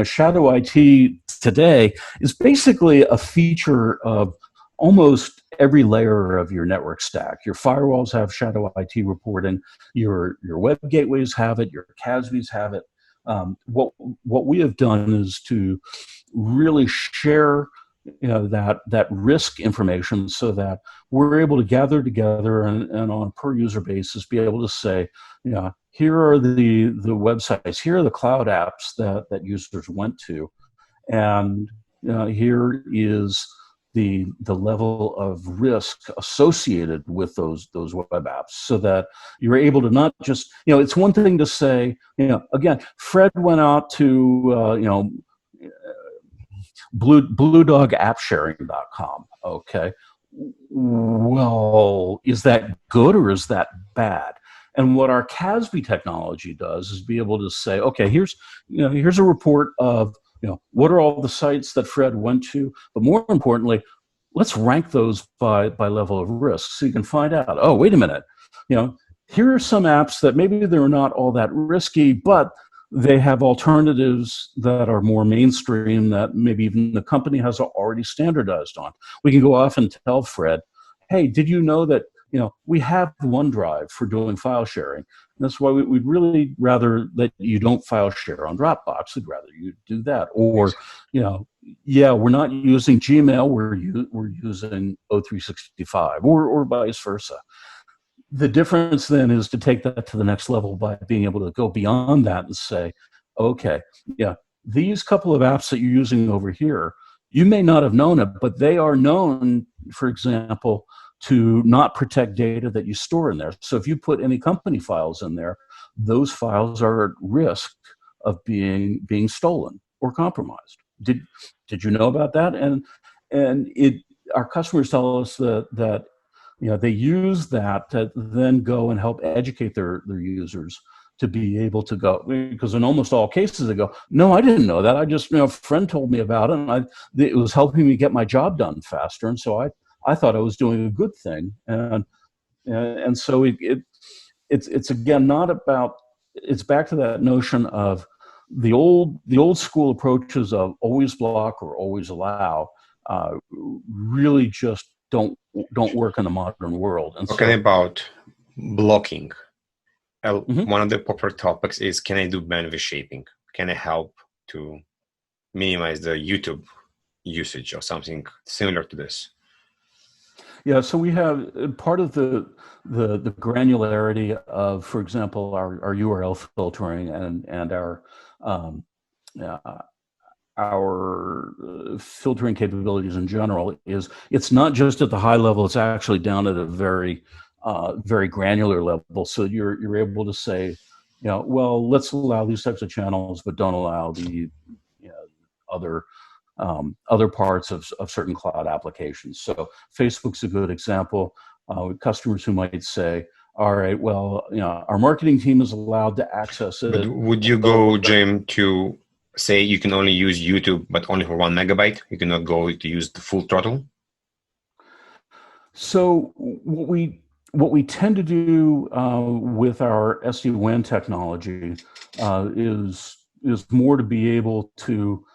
Shadow IT today is basically a feature of almost every layer of your network stack. Your firewalls have Shadow IT reporting, your web gateways have it, your CASBs have it. What we have done is to really share that risk information so that we're able to gather together and on a per user basis be able to say, here are the websites, here are the cloud apps that users went to, and here is the level of risk associated with those web apps, so that you're able to not just, it's one thing to say, again, Fred went out to bluedogappsharing.com. Okay. Well, is that good or is that bad? And what our CASB technology does is be able to say, okay, here's a report of, what are all the sites that Fred went to? But more importantly, let's rank those by level of risk, so you can find out, oh, wait a minute, here are some apps that maybe they're not all that risky, but they have alternatives that are more mainstream that maybe even the company has already standardized on. We can go off and tell Fred, hey, did you know that we have OneDrive for doing file sharing? And that's why we'd really rather that you don't file share on Dropbox. We'd rather you do that. Or, we're not using Gmail, we're using O365, or vice versa. The difference then is to take that to the next level by being able to go beyond that and say, okay, these couple of apps that you're using over here, you may not have known it, but they are known, for example, to not protect data that you store in there. So if you put any company files in there, those files are at risk of being stolen or compromised. Did you know about that? And our customers tell us that they use that to then go and help educate their users to be able to go, because in almost all cases they go, no, I didn't know that. I just, a friend told me about it, and it was helping me get my job done faster, and so I thought I was doing a good thing. And so it's again not about, it's back to that notion of the old school approaches of always block or always allow really just don't work in the modern world. And talking about blocking, Mm-hmm. One of the popular topics is, can I do bandwidth shaping? Can I help to minimize the YouTube usage or something similar to this? Yeah, so we have part of the granularity of, for example, our URL filtering and our filtering capabilities in general is, it's not just at the high level, it's actually down at a very granular level. So you're able to say, well, let's allow these types of channels, but don't allow the other parts of certain cloud applications. So Facebook's a good example. Customers who might say, all right, well, our marketing team is allowed to access it. But would you go, Jim, to say you can only use YouTube, but only for 1 megabyte? You cannot go to use the full throttle? So what we tend to do with our SD-WAN technology is more to be able to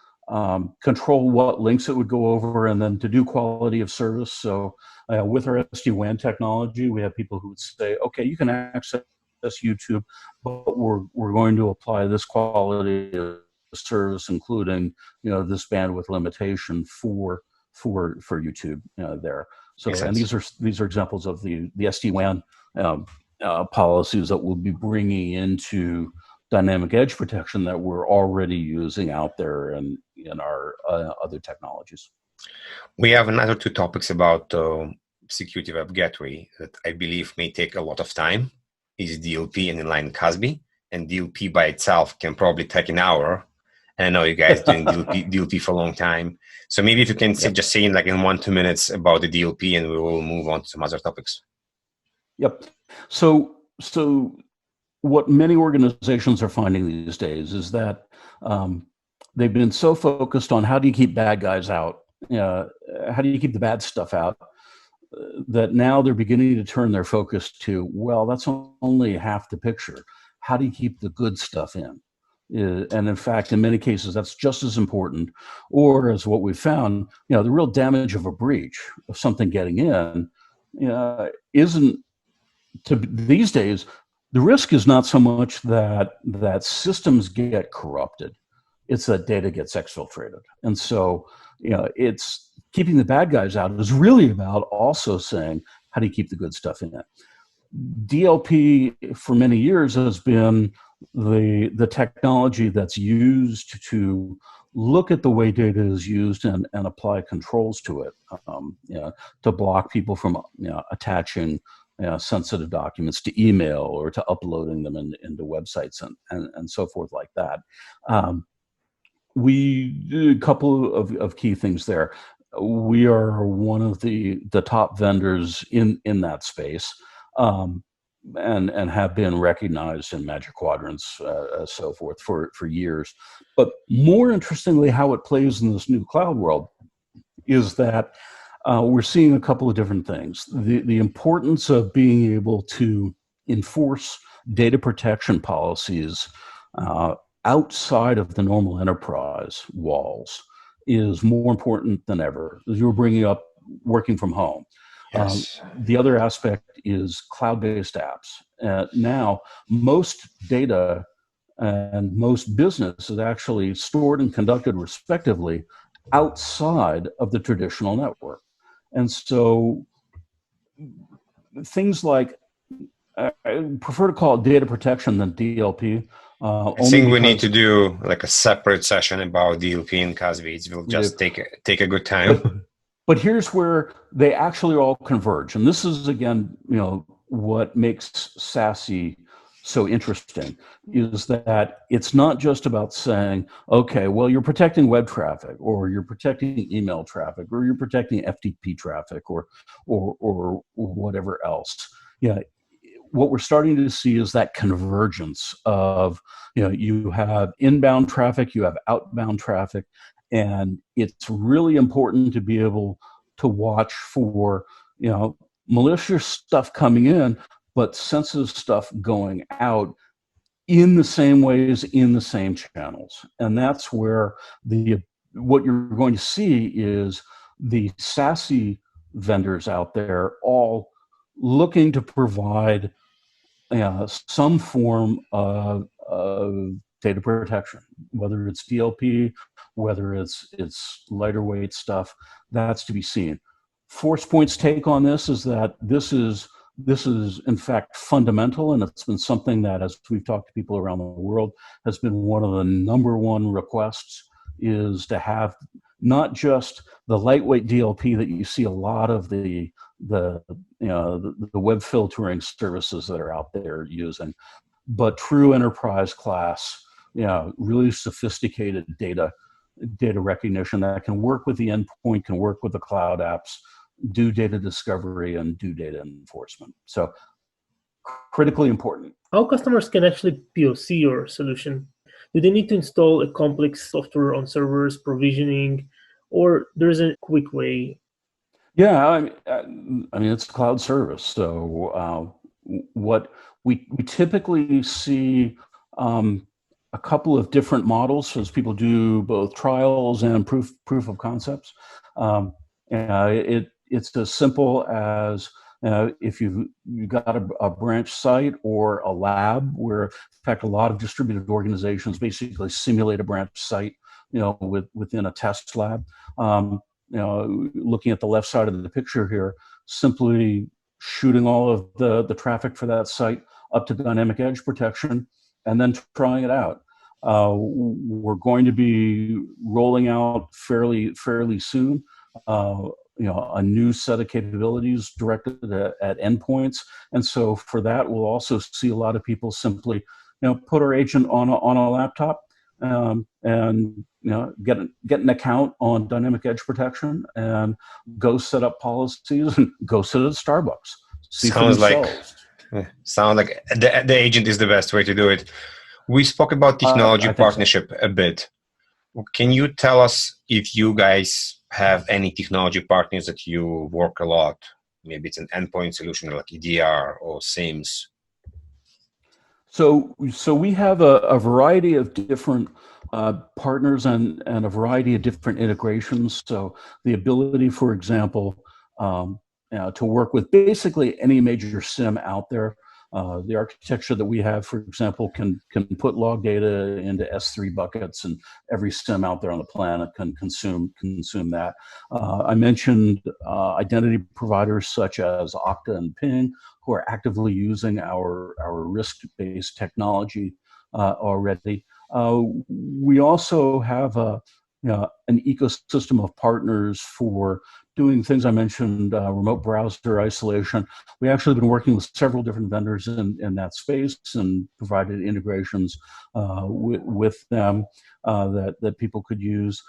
control what links it would go over, and then to do quality of service. So with our SD-WAN technology, we have people who would say, okay, you can access YouTube, but we're going to apply this quality of service, including this bandwidth limitation for YouTube there. So, and these are examples of the SD-WAN policies that we'll be bringing into dynamic edge protection that we're already using out there and in our other technologies. We have another two topics about security web gateway that I believe may take a lot of time. Is DLP and inline CASB, and DLP by itself can probably take an hour. And I know you guys doing DLP for a long time. So maybe if you can just say in 1-2 minutes about the DLP, and we will move on to some other topics. Yep. So what many organizations are finding these days is that they've been so focused on how do you keep bad guys out, how do you keep the bad stuff out, that now they're beginning to turn their focus to, well, that's only half the picture. How do you keep the good stuff in? And in fact, in many cases, that's just as important. Or as what we found, the real damage of a breach, of something getting in, isn't these days. The risk is not so much that systems get corrupted; it's that data gets exfiltrated. And so, it's keeping the bad guys out is really about also saying, how do you keep the good stuff in it? DLP for many years has been the technology that's used to look at the way data is used and apply controls to it, to block people from attaching sensitive documents to email or to uploading them into websites and so forth like that. We did a couple of key things there. We are one of the top vendors in that space, and have been recognized in Magic Quadrants, so forth for years. But more interestingly, how it plays in this new cloud world is that we're seeing a couple of different things. The importance of being able to enforce data protection policies outside of the normal enterprise walls is more important than ever. As you were bringing up working from home. Yes. The other aspect is cloud-based apps. Now, most data and most business is actually stored and conducted respectively outside of the traditional network. And so things like, I prefer to call it data protection than DLP. I think we need to do a separate session about DLP and CASB. We'll just take a good time. But here's where they actually all converge. And this is, again, what makes SASE so interesting, is that it's not just about saying, okay, well, you're protecting web traffic, or you're protecting email traffic, or you're protecting FTP traffic, or whatever else. What we're starting to see is that convergence of, you have inbound traffic, you have outbound traffic, and it's really important to be able to watch for, malicious stuff coming in, but sensitive stuff going out in the same ways, in the same channels. And that's where what you're going to see is the SASE vendors out there all looking to provide some form of data protection, whether it's DLP, whether it's lighter weight stuff. That's to be seen. Forcepoint's take on this is that this is in fact fundamental, and it's been something that, as we've talked to people around the world, has been one of the number one requests, is to have not just the lightweight DLP that you see a lot of the web filtering services that are out there using, but true enterprise class, really sophisticated data recognition that can work with the endpoint, can work with the cloud apps, do data discovery, and do data enforcement. So critically important. How customers can actually POC your solution? Do they need to install a complex software on servers, provisioning, or there's a quick way? Yeah, I mean it's a cloud service. So what we typically see a couple of different models as people do both trials and proof of concepts. It's as simple as If you've got a branch site or a lab where, in fact, a lot of distributed organizations basically simulate a branch site, within a test lab. Looking at the left side of the picture here, simply shooting all of the traffic for that site up to dynamic edge protection, and then trying it out. We're going to be rolling out fairly soon, a new set of capabilities directed at endpoints. And so for that, we'll also see a lot of people simply, put our agent on a laptop, and get an account on dynamic edge protection, and go set up policies and go sit at Starbucks. Sounds like the agent is the best way to do it. We spoke about technology partnership a bit. Can you tell us if you guys have any technology partners that you work a lot? Maybe it's an endpoint solution like EDR or SIEMs. So we have a variety of different partners and a variety of different integrations. So the ability, for example, to work with basically any major SIEM out there. The architecture that we have, for example, can put log data into S3 buckets, and every SIEM out there on the planet can consume that. I mentioned identity providers such as Okta and Ping, who are actively using our risk-based technology already. We also have an ecosystem of partners for doing things. I mentioned remote browser isolation. We actually have been working with several different vendors in that space and provided integrations with them that people could use.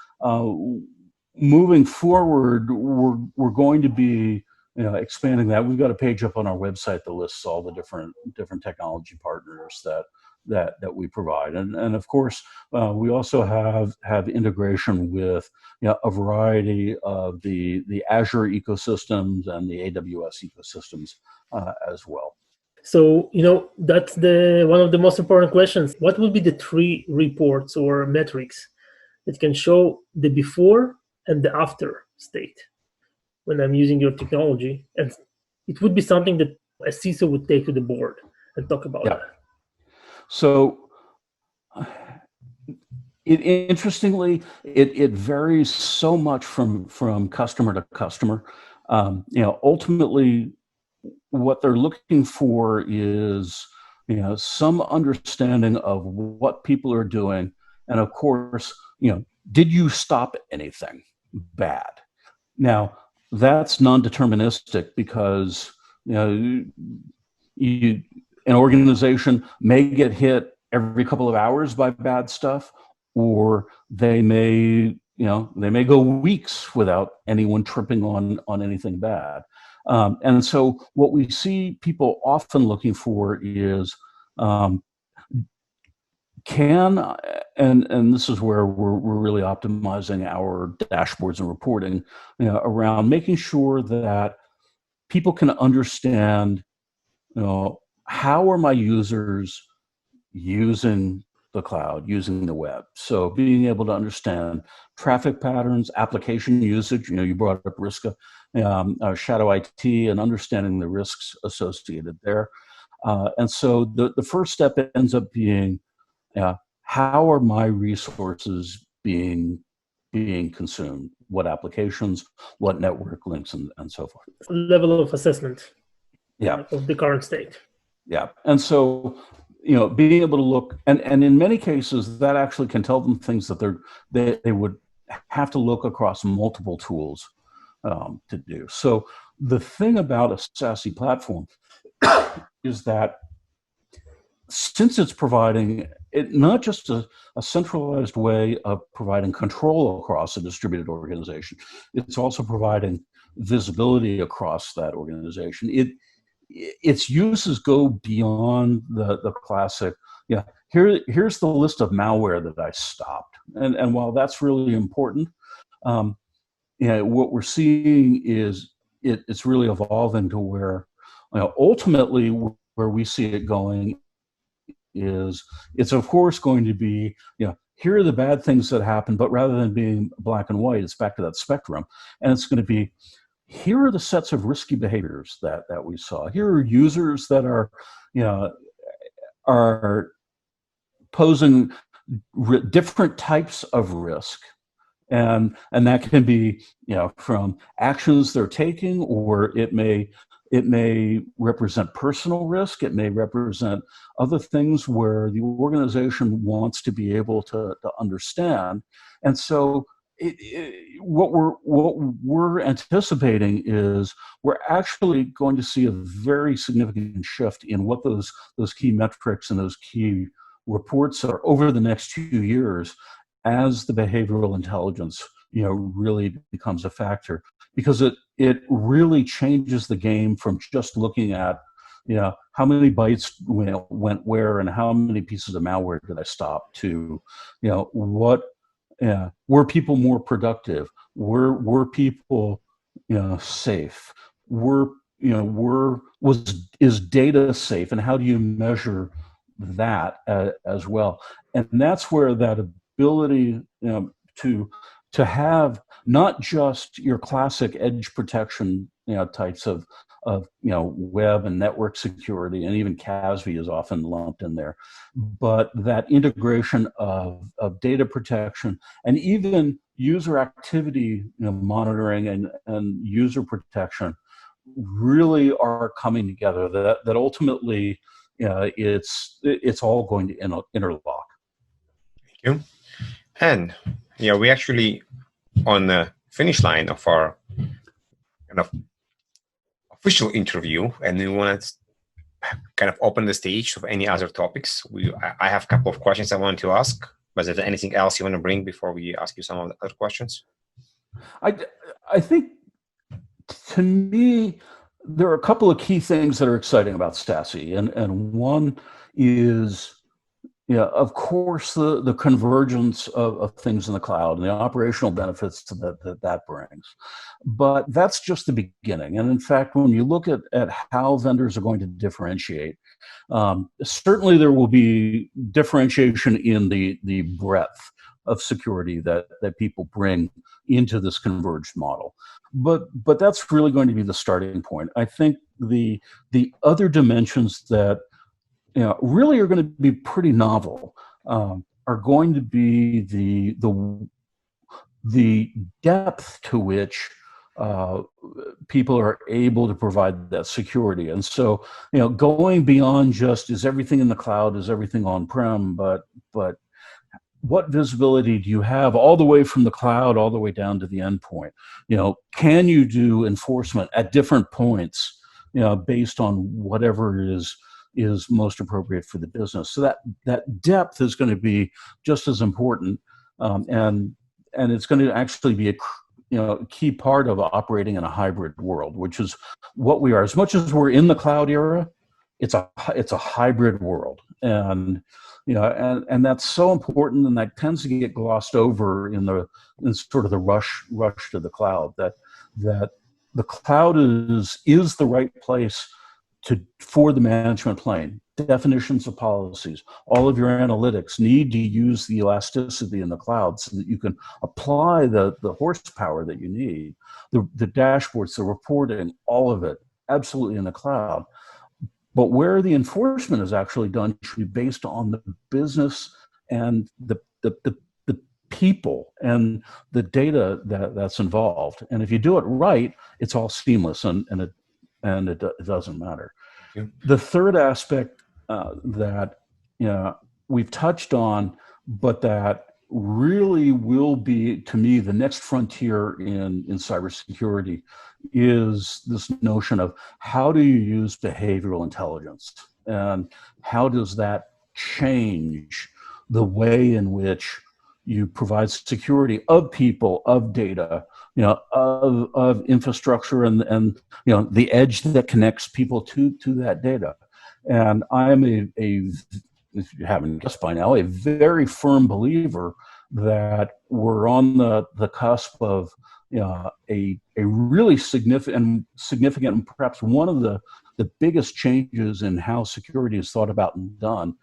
Moving forward, we're going to be expanding that. We've got a page up on our website that lists all the different technology partners that we provide, and of course we also have integration with a variety of the Azure ecosystems and the AWS ecosystems as well. So that's one of the most important questions. What would be the 3 reports or metrics that can show the before and the after state when I'm using your technology? And it would be something that a CISO would take to the board and talk about that. So, interestingly, it varies so much from customer to customer. Ultimately, what they're looking for is some understanding of what people are doing, and of course, did you stop anything bad? Now, that's non-deterministic because an organization may get hit every couple of hours by bad stuff, or they may go weeks without anyone tripping on anything bad. And so what we see people often looking for is and this is where we're really optimizing our dashboards and reporting around making sure that people can understand how are my users using the cloud, using the web. So being able to understand traffic patterns, application usage, you brought up risk, shadow IT, and understanding the risks associated there. And so the first step ends up being, how are my resources being consumed? What applications, what network links, and so forth. Level of assessment of the current state. Yeah. And so, being able to look, and in many cases, that actually can tell them things that they would have to look across multiple tools to do. So the thing about a SASE platform is that since it's providing it not just a centralized way of providing control across a distributed organization, it's also providing visibility across that organization. Its uses go beyond the classic, here's the list of malware that I stopped. And while that's really important, what we're seeing is it's really evolving to where ultimately where we see it going is it's of course going to be, here are the bad things that happen, but rather than being black and white, it's back to that spectrum. And it's going to be, here are the sets of risky behaviors that we saw. Here are users that are, are posing different types of risk. And that can be, from actions they're taking, or it may represent personal risk. It may represent other things where the organization wants to be able to understand. And so what we're anticipating is we're actually going to see a very significant shift in what those key metrics and those key reports are over the next 2 years, as the behavioral intelligence, really becomes a factor, because it really changes the game from just looking at, how many bytes went where and how many pieces of malware did I stop, to, were people more productive? Were people, safe? Is data safe? And how do you measure that as well? And that's where that ability, to have not just your classic edge protection, types of web and network security, and even CASB is often lumped in there, but that integration of data protection and even user activity, monitoring and user protection really are coming together. That ultimately, it's all going to interlock. Thank you. And we actually on the finish line of our kind of official interview, and we want to kind of open the stage of any other topics. I have a couple of questions I want to ask, but is there anything else you want to bring before we ask you some of the other questions? I think, to me, there are a couple of key things that are exciting about SASE, and one is, of course, the convergence of things in the cloud and the operational benefits that brings. But that's just the beginning. And in fact, when you look at how vendors are going to differentiate, certainly there will be differentiation in the breadth of security that people bring into this converged model. But that's really going to be the starting point. I think the other dimensions that really are going to be pretty novel, are going to be the depth to which people are able to provide that security. And so, going beyond just, is everything in the cloud, is everything on-prem, but what visibility do you have all the way from the cloud all the way down to the endpoint? Can you do enforcement at different points, based on whatever is most appropriate for the business? So that depth is going to be just as important, and it's going to actually be a key part of operating in a hybrid world, which is what we are. As much as we're in the cloud era, it's a hybrid world, and and that's so important, and that tends to get glossed over in sort of the rush to the cloud. That the cloud is the right place for the management plane. Definitions of policies, all of your analytics need to use the elasticity in the cloud so that you can apply the horsepower that you need. The dashboards, the reporting, all of it, absolutely in the cloud. But where the enforcement is actually done should be based on the business and the people and the data that's involved. And if you do it right, it's all seamless, and it doesn't matter. Yeah. The third aspect that we've touched on, but that really will be, to me, the next frontier in cybersecurity, is this notion of how do you use behavioral intelligence, and how does that change the way in which you provide security of people, of data, of infrastructure, and the edge that connects people to that data. And I'm if you haven't guessed by now, a very firm believer that we're on the cusp of a really significant, and perhaps one of the biggest changes in how security is thought about and done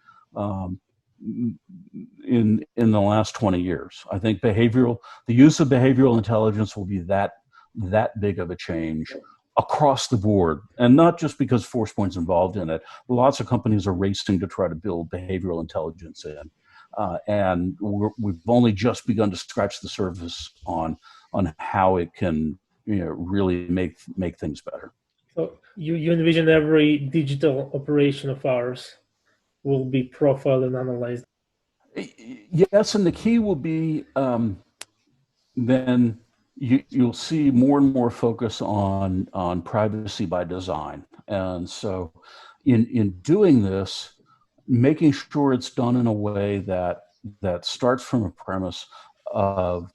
in the last 20 years. I think the use of behavioral intelligence will be that that big of a change across the board, and not just because Forcepoint's involved in it. Lots of companies are racing to try to build behavioral intelligence in, and we've only just begun to scratch the surface on how it can really make things better. So you envision every digital operation of ours will be profiled and analyzed. Yes, and the key will be then you'll see more and more focus on privacy by design. And so in doing this, making sure it's done in a way that starts from a premise of,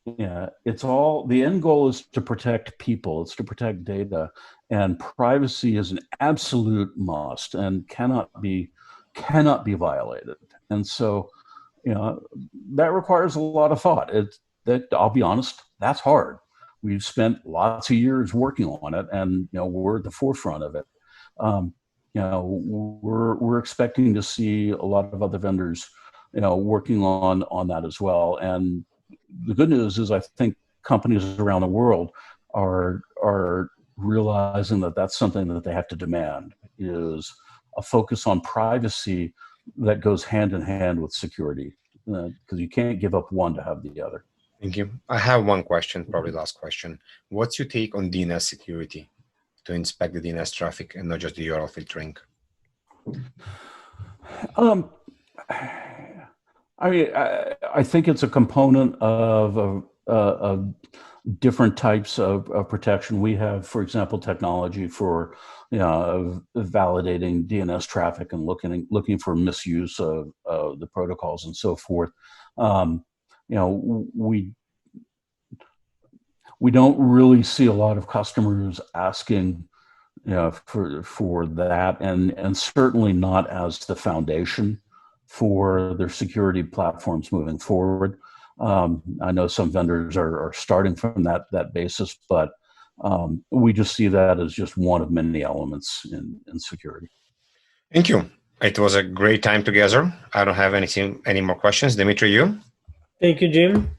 it's all, the end goal is to protect people, it's to protect data, and privacy is an absolute must and cannot be violated. And so, that requires a lot of thought. I'll be honest, that's hard. We've spent lots of years working on it, and we're at the forefront of it. We're expecting to see a lot of other vendors, working on that as well. And the good news is, I think companies around the world are realizing that that's something that they have to demand, is a focus on privacy that goes hand in hand with security, because you can't give up one to have the other. Thank you. I have one question, probably last question. What's your take on DNS security to inspect the DNS traffic and not just the URL filtering? I think it's a component of different types of protection. We have, for example, technology for validating DNS traffic and looking for misuse of the protocols and so forth. We don't really see a lot of customers asking for that, and certainly not as the foundation for their security platforms moving forward. I know some vendors are starting from that basis, but we just see that as just one of many elements in security. Thank you. It was a great time together. I don't have any more questions. Dimitri, you? Thank you, Jim.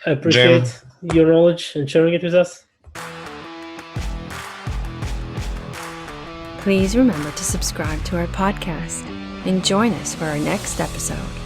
I appreciate your knowledge and sharing it with us. Please remember to subscribe to our podcast and join us for our next episode.